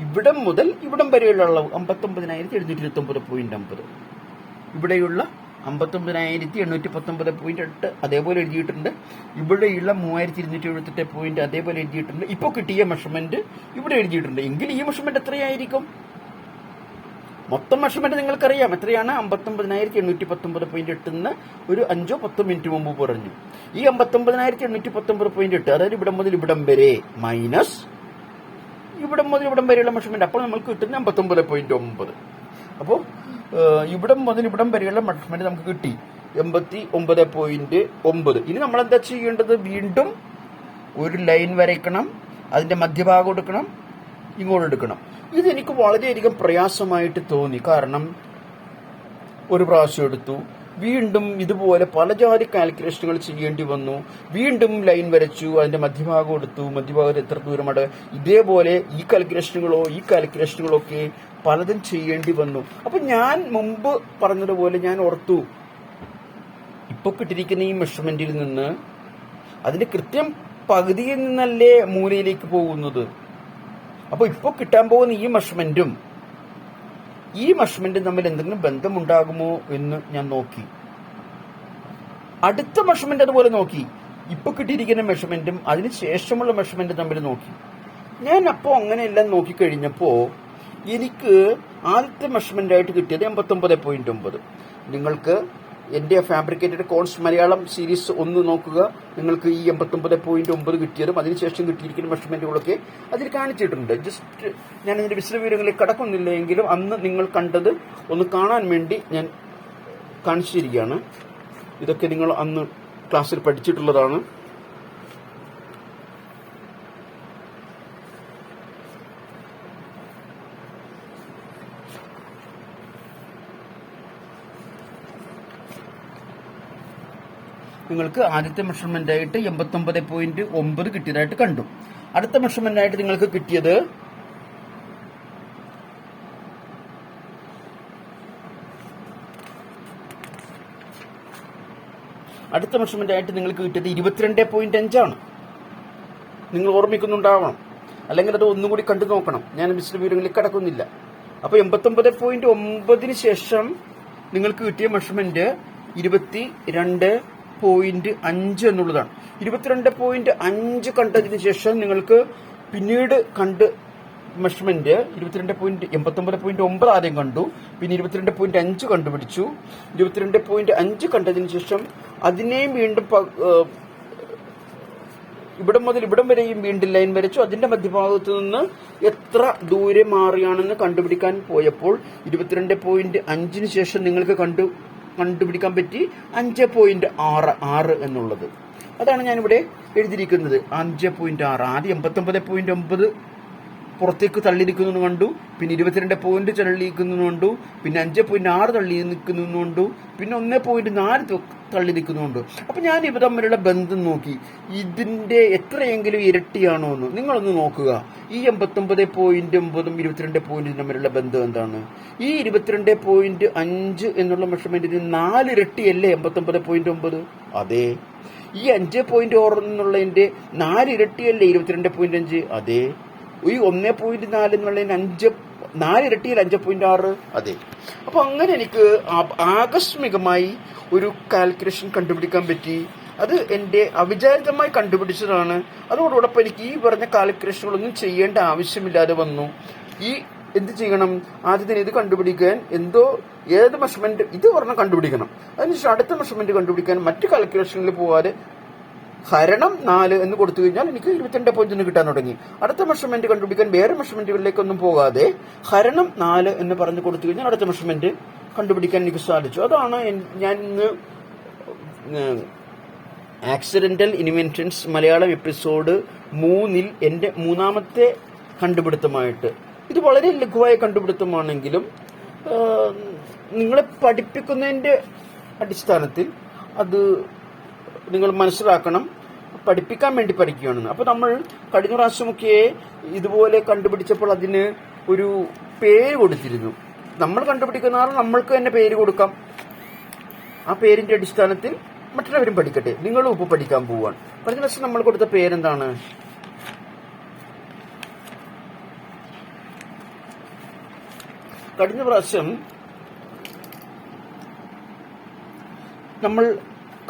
ഇവിടം മുതൽ ഇവിടം വരെയുള്ള അളവ് 59,729.9. ഇവിടെയുള്ള 59,819.8 അതേപോലെ എഴുതിയിട്ടുണ്ട്. ഇവിടെയുള്ള 3,278 അതേപോലെ എഴുതിയിട്ടുണ്ട്. ഇപ്പോൾ കിട്ടിയ മെഷർമെന്റ് ഇവിടെ എഴുതിയിട്ടുണ്ട്. എങ്കിൽ ഈ മെഷർമെന്റ് എത്രയായിരിക്കും? മൊത്തം മെഷർമെന്റ് നിങ്ങൾക്കറിയാം എത്രയാണ്, 59,819.8 ഒരു 5-10 മിനിറ്റ് മുമ്പ് പറഞ്ഞു. ഈ 59,819.8 അതായത് ഇവിടം മുതൽ ഇവിടം വരെ മൈനസ് ഇവിടം മുതൽ ഇവിടം വരെയുള്ള മെഷർമെന്റ്, അപ്പോൾ നമുക്ക് കിട്ടുന്ന 59.9. അപ്പോൾ ഇവിടം മുതൽ ഇവിടം വരെയുള്ള മെഷർമെന്റ് നമുക്ക് കിട്ടി 89.9. ഇനി നമ്മൾ എന്താ ചെയ്യേണ്ടത്, വീണ്ടും ഒരു ലൈൻ വരയ്ക്കണം, അതിന്റെ മധ്യഭാഗം എടുക്കണം, ഇങ്ങോട്ട് എടുക്കണം. ഇതെനിക്ക് വളരെയധികം പ്രയാസമായിട്ട് തോന്നി. കാരണം ഒരു പ്രാവശ്യം എടുത്തു, വീണ്ടും ഇതുപോലെ പല ജാതി കാൽക്കുലേഷനുകൾ ചെയ്യേണ്ടി വന്നു, വീണ്ടും ലൈൻ വരച്ചു, അതിന്റെ മധ്യഭാഗം എടുത്തു, മധ്യഭാഗത്ത് എത്ര ദൂരമാണ്, ഇതേപോലെ ഈ കാൽക്കുലേഷനുകളോ ഒക്കെ പലതും ചെയ്യേണ്ടി വന്നു. അപ്പൊ ഞാൻ മുമ്പ് പറഞ്ഞതുപോലെ ഞാൻ ഓർത്തു, ഇപ്പൊ കിട്ടിയിരിക്കുന്ന ഈ മെഷർമെന്റിൽ നിന്ന് അതിന്റെ കൃത്യം പകുതിയിൽ നിന്നല്ലേ മൂലയിലേക്ക് പോകുന്നത്. അപ്പൊ ഇപ്പൊ കിട്ടാൻ പോകുന്ന ഈ മെഷർമെന്റും തമ്മിൽ എന്തെങ്കിലും ബന്ധമുണ്ടാകുമോ എന്ന് ഞാൻ നോക്കി. അടുത്ത മെഷർമെന്റ് അതുപോലെ നോക്കി. ഇപ്പൊ കിട്ടിയിരിക്കുന്ന മെഷർമെന്റും അതിനുശേഷമുള്ള മെഷർമെന്റ് തമ്മിൽ നോക്കി. ഞാൻ അപ്പോൾ അങ്ങനെയെല്ലാം നോക്കിക്കഴിഞ്ഞപ്പോ എനിക്ക് ആദ്യത്തെ മെഷർമെന്റ് ആയിട്ട് കിട്ടിയത് 89.9. നിങ്ങൾക്ക് എന്റെ ഫാബ്രിക്കേറ്റഡ് കോൺസ് മലയാളം സീരീസ് ഒന്ന് നോക്കുക. നിങ്ങൾക്ക് ഈ 89.9 കിട്ടിയതും അതിനുശേഷം കിട്ടിയിരിക്കുന്ന മെഷർമെന്റുകളൊക്കെ അതിൽ കാണിച്ചിട്ടുണ്ട്. ജസ്റ്റ് ഞാൻ ഇതിന്റെ വിശദവിവരങ്ങളിൽ കടക്കുന്നില്ല എങ്കിലും അന്ന് നിങ്ങൾ കണ്ടത് ഒന്ന് കാണാൻ വേണ്ടി ഞാൻ കാണിച്ചിരിക്കുകയാണ്. ഇതൊക്കെ നിങ്ങൾ അന്ന് ക്ലാസ്സിൽ പഠിച്ചിട്ടുള്ളതാണ്. നിങ്ങൾക്ക് ആദ്യത്തെ മെഷർമെന്റ് ആയിട്ട് 89.9 കിട്ടിയതായിട്ട് കണ്ടു. അടുത്ത മെഷർമെന്റ് ആയിട്ട് നിങ്ങൾക്ക് കിട്ടിയത് അടുത്ത മെഷർമെന്റ് ആയിട്ട് നിങ്ങൾക്ക് കിട്ടിയത് 22.5 ആണ്. നിങ്ങൾ ഓർമ്മിക്കുന്നുണ്ടാവണം, അല്ലെങ്കിൽ അത് ഒന്നുകൂടി കണ്ടു നോക്കണം. ഞാൻ വിശദവിവരങ്ങളിൽ കടക്കുന്നില്ല. അപ്പൊ 89.9 ശേഷം നിങ്ങൾക്ക് കിട്ടിയ മെഷർമെന്റ് 22.5 എന്നുള്ളതാണ്. 22.5 കണ്ടതിന് ശേഷം നിങ്ങൾക്ക് പിന്നീട് മെഷർമെന്റ് 89.9 ആദ്യം കണ്ടു, പിന്നെ 22.5 കണ്ടുപിടിച്ചു. 22.5 കണ്ടതിന് ശേഷം അതിനെയും വീണ്ടും ഇവിടം മുതൽ ഇവിടം വരെയും വീണ്ടും ലൈൻ വരച്ചു. അതിന്റെ മധ്യഭാഗത്ത് നിന്ന് എത്ര ദൂരെ മാറിയാണെന്ന് കണ്ടുപിടിക്കാൻ പോയപ്പോൾ 22.5 ശേഷം നിങ്ങൾക്ക് കണ്ടുപിടിക്കാൻ പറ്റി 5.6 എന്നുള്ളത്. അതാണ് ഞാനിവിടെ എഴുതിയിരിക്കുന്നത്, 5.6. ആദ്യം 89.9 പുറത്തേക്ക് തള്ളി നിൽക്കുന്നു കണ്ടു, പിന്നെ 22 തള്ളി കണ്ടു, പിന്നെ 5.6 തള്ളി നിൽക്കുന്നു കണ്ടു, പിന്നെ 1.4 തള്ളി നിൽക്കുന്നുണ്ട്. അപ്പൊ ഞാൻ ഇവ തമ്മിലുള്ള ബന്ധം നോക്കി, ഇതിന്റെ എത്രയെങ്കിലും ഇരട്ടിയാണോ എന്ന് നിങ്ങളൊന്ന് നോക്കുക. ഈ 89.9 22 തമ്മിലുള്ള ബന്ധം എന്താണ്? ഈ 22.5 എന്നുള്ള മെഷർമെന്റിന് 4 ഇരട്ടിയല്ലേ 89.9? അതെ. ഈ 5.6 എന്നുള്ളതിന്റെ 4 ഇരട്ടിയല്ലേ 22.5? അതെ. ഈ 1.4 എന്നുള്ളതിന് 4 ഇരട്ടിയിൽ 5.6? അതെ. അപ്പൊ അങ്ങനെ എനിക്ക് ആകസ്മികമായി ഒരു കാൽക്കുലേഷൻ കണ്ടുപിടിക്കാൻ പറ്റി. അത് എന്റെ അവിചാരിതമായി കണ്ടുപിടിച്ചതാണ്. അതോടൊപ്പം എനിക്ക് ഈ പറഞ്ഞ കാൽക്കുലേഷനുകളൊന്നും ചെയ്യേണ്ട ആവശ്യമില്ലാതെ വന്നു. എന്ത് ചെയ്യണം? ആദ്യത്തിന് ഇത് കണ്ടുപിടിക്കാൻ ഏത് മെഷർമെന്റ് ഇത് പറഞ്ഞ കണ്ടുപിടിക്കണം. അതിനുശേഷം അടുത്ത മെഷർമെന്റ് കണ്ടുപിടിക്കാൻ മറ്റു കാൽക്കുലേഷനിൽ പോവാതെ ഹരണം 4 എന്ന് കൊടുത്തു കഴിഞ്ഞാൽ എനിക്ക് 22.1 കിട്ടാൻ തുടങ്ങി. അടുത്ത മെഷർമെന്റ് കണ്ടുപിടിക്കാൻ വേറെ മെഷർമെന്റുകളിലേക്കൊന്നും പോകാതെ ഹരണം 4 എന്ന് പറഞ്ഞു കൊടുത്തു കഴിഞ്ഞാൽ അടുത്ത മെഷർമെന്റ് കണ്ടുപിടിക്കാൻ എനിക്ക് സാധിച്ചു. അതാണ് ഞാൻ ഇന്ന് ആക്സിഡന്റൽ ഇൻവെൻഷൻസ് മലയാളം എപ്പിസോഡ് 3 എന്റെ മൂന്നാമത്തെ കണ്ടുപിടുത്തമായിട്ട്. ഇത് വളരെ ലഘുവായ കണ്ടുപിടുത്തമാണെങ്കിലും നിങ്ങളെ പഠിപ്പിക്കുന്നതിന്റെ അടിസ്ഥാനത്തിൽ അത് നിങ്ങൾ മനസ്സിലാക്കണം. പഠിപ്പിക്കാൻ വേണ്ടി പഠിക്കുകയാണെന്ന്. അപ്പൊ നമ്മൾ കഴിഞ്ഞ പ്രാവശ്യമൊക്കെ ഇതുപോലെ കണ്ടുപിടിച്ചപ്പോൾ അതിന് ഒരു പേര് കൊടുത്തിരുന്നു. നമ്മൾ കണ്ടുപിടിക്കുന്ന നമ്മൾക്ക് തന്നെ പേര് കൊടുക്കാം. ആ പേരിന്റെ അടിസ്ഥാനത്തിൽ മറ്റുള്ളവരും പഠിക്കട്ടെ. നിങ്ങളും ഇപ്പൊ പഠിക്കാൻ പോവുകയാണ്. കഴിഞ്ഞ പ്രാവശ്യം നമ്മൾ കൊടുത്ത പേരെന്താണ്? കഴിഞ്ഞ പ്രാവശ്യം നമ്മൾ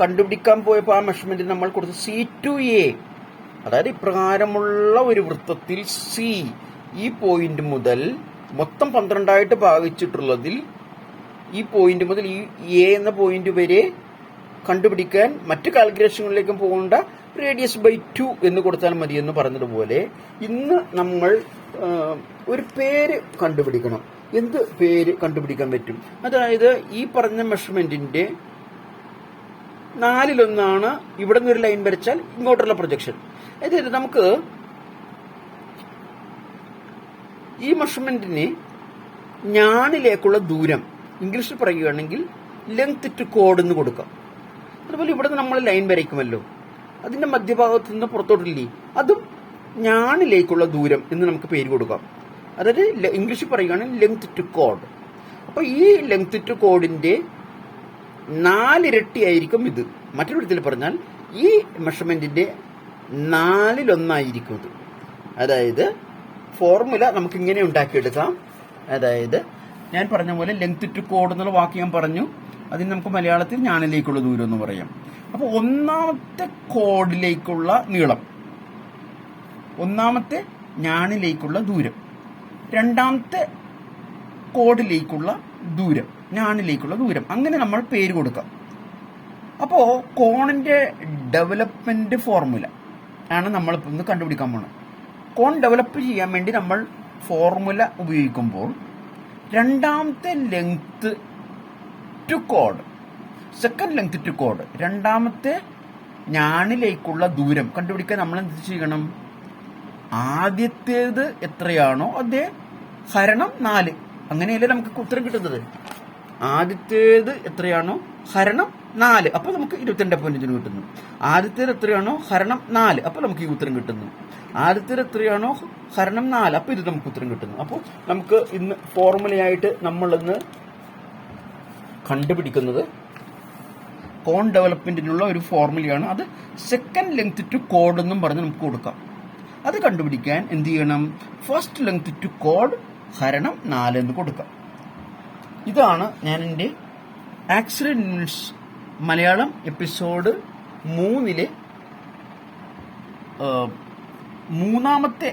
കണ്ടുപിടിക്കാൻ പോയപ്പോൾ ആ മെഷർമെന്റ് നമ്മൾ കൊടുത്ത C2A, അതായത് ഇപ്രകാരമുള്ള ഒരു വൃത്തത്തിൽ C ഈ പോയിന്റ് മുതൽ മൊത്തം 12 ഭാഗിച്ചിട്ടുള്ളതിൽ ഈ പോയിന്റ് മുതൽ ഈ എ എന്ന പോയിന്റ് വരെ കണ്ടുപിടിക്കാൻ മറ്റു കാൽക്കുലേഷനുകളിലേക്കും പോകേണ്ട റേഡിയസ് ബൈ 2 എന്ന് കൊടുത്താൽ മതി എന്ന് പറഞ്ഞതുപോലെ ഇന്ന് നമ്മൾ ഒരു പേര് കണ്ടുപിടിക്കണം. എന്ത് പേര് കണ്ടുപിടിക്കാൻ പറ്റും? അതായത് ഈ പറഞ്ഞ മെഷർമെന്റിന്റെ 4/1 ഇവിടെ നിന്ന് ഒരു ലൈൻ വരച്ചാൽ ഇങ്ങോട്ടുള്ള പ്രൊജക്ഷൻ. അതായത് നമുക്ക് ഈ മെഷർമെന്റിന് ഞാണിലേക്കുള്ള ദൂരം ഇംഗ്ലീഷിൽ പറയുകയാണെങ്കിൽ ലെങ്ത് ടു കോഡ് എന്ന് കൊടുക്കാം. അതുപോലെ ഇവിടെ നമ്മൾ ലൈൻ വരയ്ക്കുമല്ലോ, അതിന്റെ മധ്യഭാഗത്ത് നിന്ന് പുറത്തോട്ടില്ലേ, അതും ഞാണിലേക്കുള്ള ദൂരം എന്ന് നമുക്ക് പേര് കൊടുക്കാം. അതായത് ഇംഗ്ലീഷിൽ പറയുകയാണെങ്കിൽ ലെങ്ത് ടു കോഡ്. അപ്പൊ ഈ ലെങ്ത് ടു കോഡിന്റെ 4 ഇരട്ടി ആയിരിക്കും ഇത്. മറ്റൊരു വിധത്തിൽ പറഞ്ഞാൽ ഈ മെഷർമെന്റിന്റെ 4/1 ആയിരിക്കും ഇത്. അതായത് ഫോർമുല നമുക്ക് ഇങ്ങനെ ഉണ്ടാക്കിയെടുക്കാം. അതായത് ഞാൻ പറഞ്ഞ പോലെ ലെങ്ത് ടു കോഡ് എന്നുള്ള വാക്ക് ഞാൻ പറഞ്ഞു, അതിന് നമുക്ക് മലയാളത്തിൽ ഞാണിലേക്കുള്ള ദൂരം എന്ന് പറയാം. അപ്പോൾ ഒന്നാമത്തെ കോഡിലേക്കുള്ള നീളം, ഒന്നാമത്തെ ഞാണിലേക്കുള്ള ദൂരം, രണ്ടാമത്തെ കോഡിലേക്കുള്ള ദൂരം, ഞാണിലേക്കുള്ള ദൂരം, അങ്ങനെ നമ്മൾ പേര് കൊടുക്കാം. അപ്പോൾ കോണിന്റെ ഡെവലപ്മെന്റ് ഫോർമുല ആണ് നമ്മളിപ്പോൾ ഇന്ന് കണ്ടുപിടിക്കാൻ പോകുന്നത്. കോൺ ഡെവലപ്പ് ചെയ്യാൻ വേണ്ടി നമ്മൾ ഫോർമുല ഉപയോഗിക്കുമ്പോൾ രണ്ടാമത്തെ length to code, second length to code, രണ്ടാമത്തെ ഞാണിലേക്കുള്ള ദൂരം കണ്ടുപിടിക്കാൻ നമ്മൾ എന്ത് ചെയ്യണം? ആദ്യത്തേത് എത്രയാണോ അതേ ഹരണം 4, അങ്ങനെയല്ലേ നമുക്ക് ഉത്തരം കിട്ടുന്നത്. ആദ്യത്തേത് എത്രയാണോ ഹരണം 4, അപ്പൊ നമുക്ക് 22.5 കിട്ടുന്നു. ആദ്യത്തേത് എത്രയാണോ ഹരണം 4, അപ്പൊ നമുക്ക് ഈ ഉത്തരം കിട്ടുന്നു. ആദ്യത്തേത് എത്രയാണോ ഹരണം 4, അപ്പൊ ഇത് നമുക്ക് ഉത്തരം കിട്ടുന്നു. അപ്പോൾ നമുക്ക് ഇന്ന് ഫോർമുലയായിട്ട് നമ്മളിന്ന് കണ്ടുപിടിക്കുന്നത് കോൺ ഡെവലപ്മെന്റിനുള്ള ഒരു ഫോർമുലയാണ്. അത് സെക്കൻഡ് ലെങ്ത് ടു കോഡ് എന്നും പറഞ്ഞ് നമുക്ക് കൊടുക്കാം. അത് കണ്ടുപിടിക്കാൻ എന്ത് ചെയ്യണം? ഫസ്റ്റ് ലെങ്ത് ടു കോഡ് ഹരണം 4 എന്ന് കൊടുക്കാം. ഇതാണ് ഞാൻ എൻ്റെ ആക്സിഡന്റ് യൂണിറ്റ്സ് മലയാളം എപ്പിസോഡ് 3 മൂന്നാമത്തെ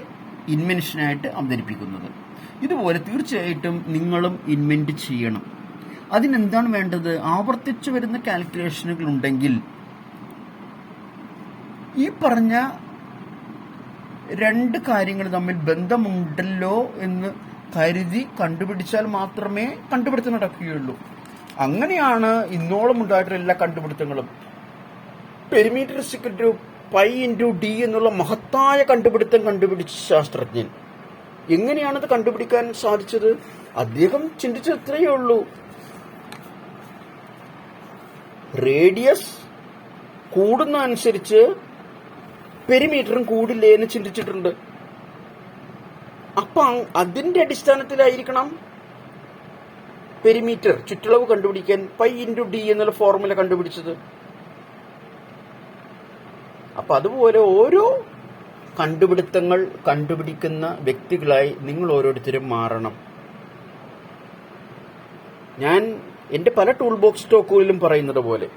ഇൻവെൻഷനായിട്ട് അവതരിപ്പിക്കുന്നത്. ഇതുപോലെ തീർച്ചയായിട്ടും നിങ്ങളും ഇൻവെന്റ് ചെയ്യണം. അതിനെന്താണ് വേണ്ടത്? ആവർത്തിച്ചു വരുന്ന കാൽക്കുലേഷനുകൾ ഉണ്ടെങ്കിൽ ഈ പറഞ്ഞ 2 കാര്യങ്ങൾ തമ്മിൽ ബന്ധമുണ്ടല്ലോ എന്ന് കരുതി കണ്ടുപിടിച്ചാൽ മാത്രമേ കണ്ടുപിടുത്തം നടക്കുകയുള്ളൂ. അങ്ങനെയാണ് ഇന്നോളം ഉണ്ടായിട്ടുള്ള എല്ലാ കണ്ടുപിടുത്തങ്ങളും. പെരിമീറ്റർ സിക്കറ്റ് പൈ ഇൻറ്റു ഡി എന്നുള്ള മഹത്തായ കണ്ടുപിടുത്തം കണ്ടുപിടിച്ച ശാസ്ത്രജ്ഞൻ എങ്ങനെയാണത് കണ്ടുപിടിക്കാൻ സാധിച്ചത്? അദ്ദേഹം ചിന്തിച്ചത് ഇത്രയേ ഉള്ളൂ. റേഡിയസ് കൂടുന്ന അനുസരിച്ച് പെരിമീറ്ററും കൂടില്ലേ എന്ന് ചിന്തിച്ചിട്ടുണ്ട്. അപ്പൊ അതിന്റെ അടിസ്ഥാനത്തിലായിരിക്കണം പെരിമീറ്റർ ചുറ്റളവ് കണ്ടുപിടിക്കാൻ പൈ ഇൻറ്റു ഡി എന്നുള്ള ഫോർമുല കണ്ടുപിടിച്ചത്. അപ്പൊ അതുപോലെ ഓരോ കണ്ടുപിടുത്തങ്ങൾ കണ്ടുപിടിക്കുന്ന വ്യക്തികളായി നിങ്ങൾ ഓരോരുത്തരും മാറണം. ഞാൻ എന്റെ പല ടൂൾ ബോക്സ് ടോക്കുകളിലും പറയുന്നത് പോലെ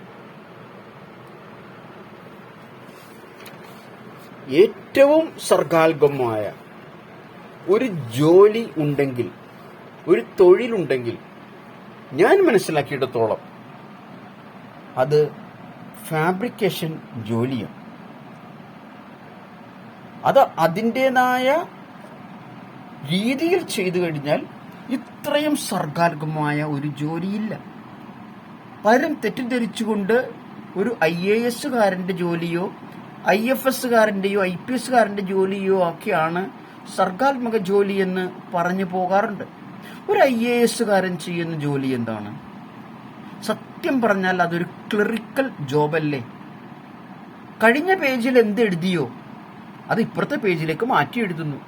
ഏറ്റവും സർഗാത്മകമായ ഒരു ജോലി ഉണ്ടെങ്കിൽ, ഒരു തൊഴിലുണ്ടെങ്കിൽ, ഞാൻ മനസ്സിലാക്കിയിടത്തോളം അത് ഫാബ്രിക്കേഷൻ ജോലിയാണ്. അത് അതിൻ്റെതായ രീതിയിൽ ചെയ്തു കഴിഞ്ഞാൽ ഇത്രയും സർഗാത്മകമായ ഒരു ജോലിയില്ല. പലരും തെറ്റിദ്ധരിച്ചുകൊണ്ട് ഒരു IAS ജോലിയോ IFS IPS ജോലിയോ ഒക്കെയാണ് സർഗാത്മക ജോലി എന്ന് പറഞ്ഞു പോകാറുണ്ട്. ഒരു IAS ചെയ്യുന്ന ജോലി എന്താണ്? സത്യം പറഞ്ഞാൽ അതൊരു ക്ലറിക്കൽ ജോബല്ലേ. കഴിഞ്ഞ പേജിൽ എന്ത് എഴുതിയോ അത് ഇപ്പുറത്തെ പേജിലേക്ക് മാറ്റി എഴുതുന്നു.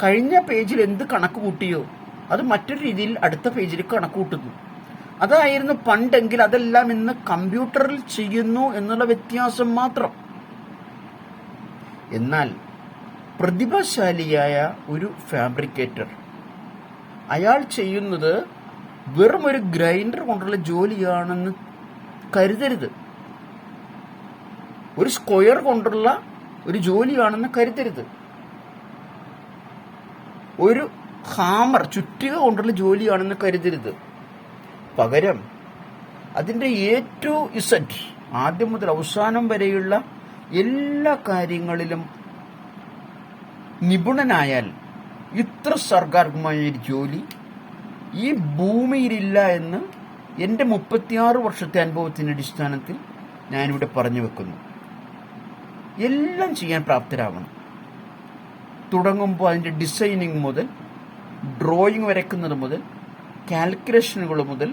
കഴിഞ്ഞ പേജിൽ എന്ത് കണക്ക് കൂട്ടിയോ അത് മറ്റൊരു രീതിയിൽ അടുത്ത പേജിലേക്ക് കണക്ക് കൂട്ടുന്നു. അതായിരുന്നു പണ്ടെങ്കിൽ അതെല്ലാം ഇന്ന് കമ്പ്യൂട്ടറിൽ ചെയ്യുന്നു എന്നുള്ള വ്യത്യാസം മാത്രം. എന്നാൽ പ്രതിഭാശാലിയായ ഒരു ഫാബ്രിക്കേറ്റർ അയാൾ ചെയ്യുന്നത് വെറും ഒരു ഗ്രൈൻഡർ കൊണ്ടുള്ള ജോലിയാണെന്ന് കരുതരുത്. ഒരു സ്ക്വയർ കൊണ്ടുള്ള ഒരു ജോലിയാണെന്ന് കരുതരുത്. ഒരു ഹാമർ ചുറ്റിക കൊണ്ടുള്ള ജോലിയാണെന്ന് കരുതരുത്. പകരം അതിൻ്റെ ടു ഇസഡ് ആദ്യം മുതൽ അവസാനം വരെയുള്ള എല്ലാ കാര്യങ്ങളിലും നിപുണനായാൽ ഇത്ര സർഗാത്മകമായൊരു ജോലി ഈ ഭൂമിയിലില്ല എന്ന് എൻ്റെ 36 വർഷത്തെ അനുഭവത്തിൻ്റെ അടിസ്ഥാനത്തിൽ ഞാനിവിടെ പറഞ്ഞു വെക്കുന്നു. എല്ലാം ചെയ്യാൻ പ്രാപ്തരാവണം. തുടങ്ങുമ്പോൾ അതിൻ്റെ ഡിസൈനിങ് മുതൽ ഡ്രോയിങ് വരയ്ക്കുന്നത് മുതൽ കാൽക്കുലേഷനുകൾ മുതൽ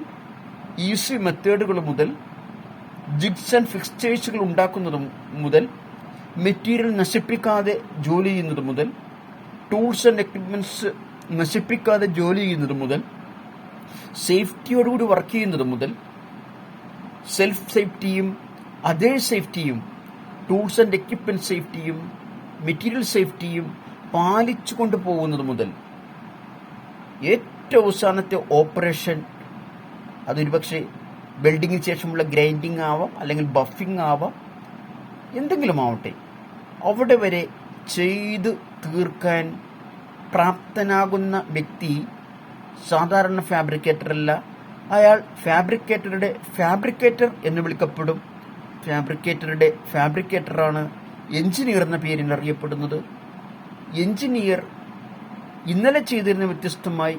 ഈസി മെത്തേഡുകൾ മുതൽ ജിഗ്സ് ആൻഡ് ഫിക്സ്റ്റേഴ്സുകൾ ഉണ്ടാക്കുന്നത് മുതൽ മെറ്റീരിയൽ നശിപ്പിക്കാതെ ജോലി ചെയ്യുന്നത് മുതൽ ടൂൾസ് ആൻഡ് എക്യുപ്മെന്റ്സ് നശിപ്പിക്കാതെ ജോലി ചെയ്യുന്നത് മുതൽ സേഫ്റ്റിയോടുകൂടി വർക്ക് ചെയ്യുന്നത് മുതൽ സെൽഫ് സേഫ്റ്റിയും അതേ സേഫ്റ്റിയും ടൂൾസ് ആൻഡ് എക്യുപ്മെന്റ് സേഫ്റ്റിയും മെറ്റീരിയൽ സേഫ്റ്റിയും പാലിച്ചു കൊണ്ടുപോകുന്നത് മുതൽ ഏറ്റവും അവസാനത്തെ ഓപ്പറേഷൻ, അതൊരു പക്ഷേ വെൽഡിങ്ങിന് ശേഷമുള്ള ഗ്രൈൻഡിങ് ആവാം, അല്ലെങ്കിൽ ബഫിങ് ആവാം, എന്തെങ്കിലും ആവട്ടെ, അവിടെ വരെ ചെയ്ത് തീർക്കാൻ പ്രാപ്തനാകുന്ന വ്യക്തി സാധാരണ ഫാബ്രിക്കേറ്റർ അല്ല. അയാൾ ഫാബ്രിക്കേറ്റർ എന്ന് വിളിക്കപ്പെടും. ഫാബ്രിക്കേറ്ററുടെ ഫാബ്രിക്കേറ്ററാണ് എഞ്ചിനീയർ എന്ന പേരിൽ അറിയപ്പെടുന്നത്. എഞ്ചിനീയർ ഇന്നലെ ചെയ്തിരുന്ന വ്യത്യസ്തമായി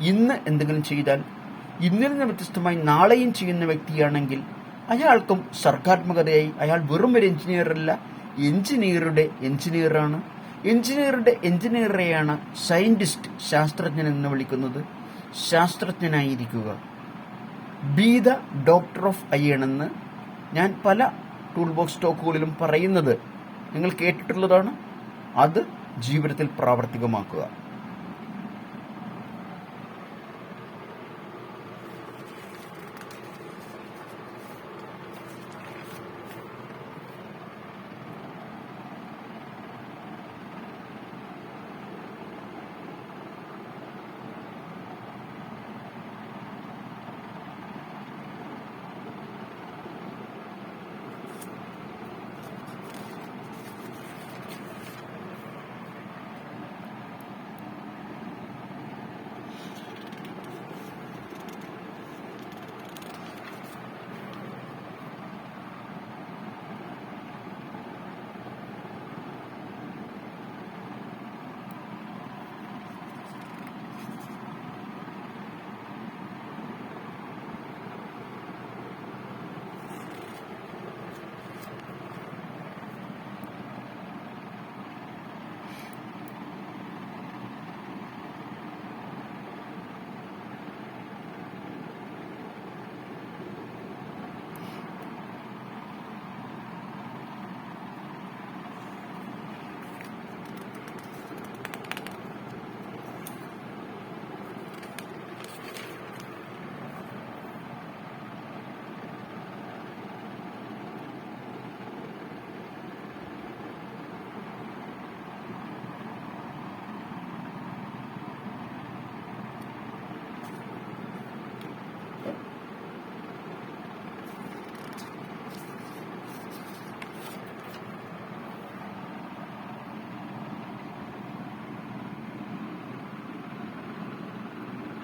ഇന്ന് എന്തെങ്കിലും ചെയ്താൽ ഇന്നിൽ നിന്ന് വ്യത്യസ്തമായി നാളെയും ചെയ്യുന്ന വ്യക്തിയാണെങ്കിൽ അയാൾക്കും സർഗാത്മകതയായി. അയാൾ വെറും ഒരു എഞ്ചിനീയർ അല്ല, എഞ്ചിനീയറുടെ എഞ്ചിനീയറാണ്. എഞ്ചിനീയറുടെ എഞ്ചിനീയറെയാണ് സയന്റിസ്റ്റ്, ശാസ്ത്രജ്ഞൻ എന്ന് വിളിക്കുന്നത്. ശാസ്ത്രജ്ഞനായിരിക്കുക. Be the doctor of iron എന്ന് ഞാൻ പല ടൂൾ ബോക്സ് ടോക്കുകളിലും പറയുന്നത് നിങ്ങൾ കേട്ടിട്ടുള്ളതാണ്. അത് ജീവിതത്തിൽ പ്രാവർത്തികമാക്കുക.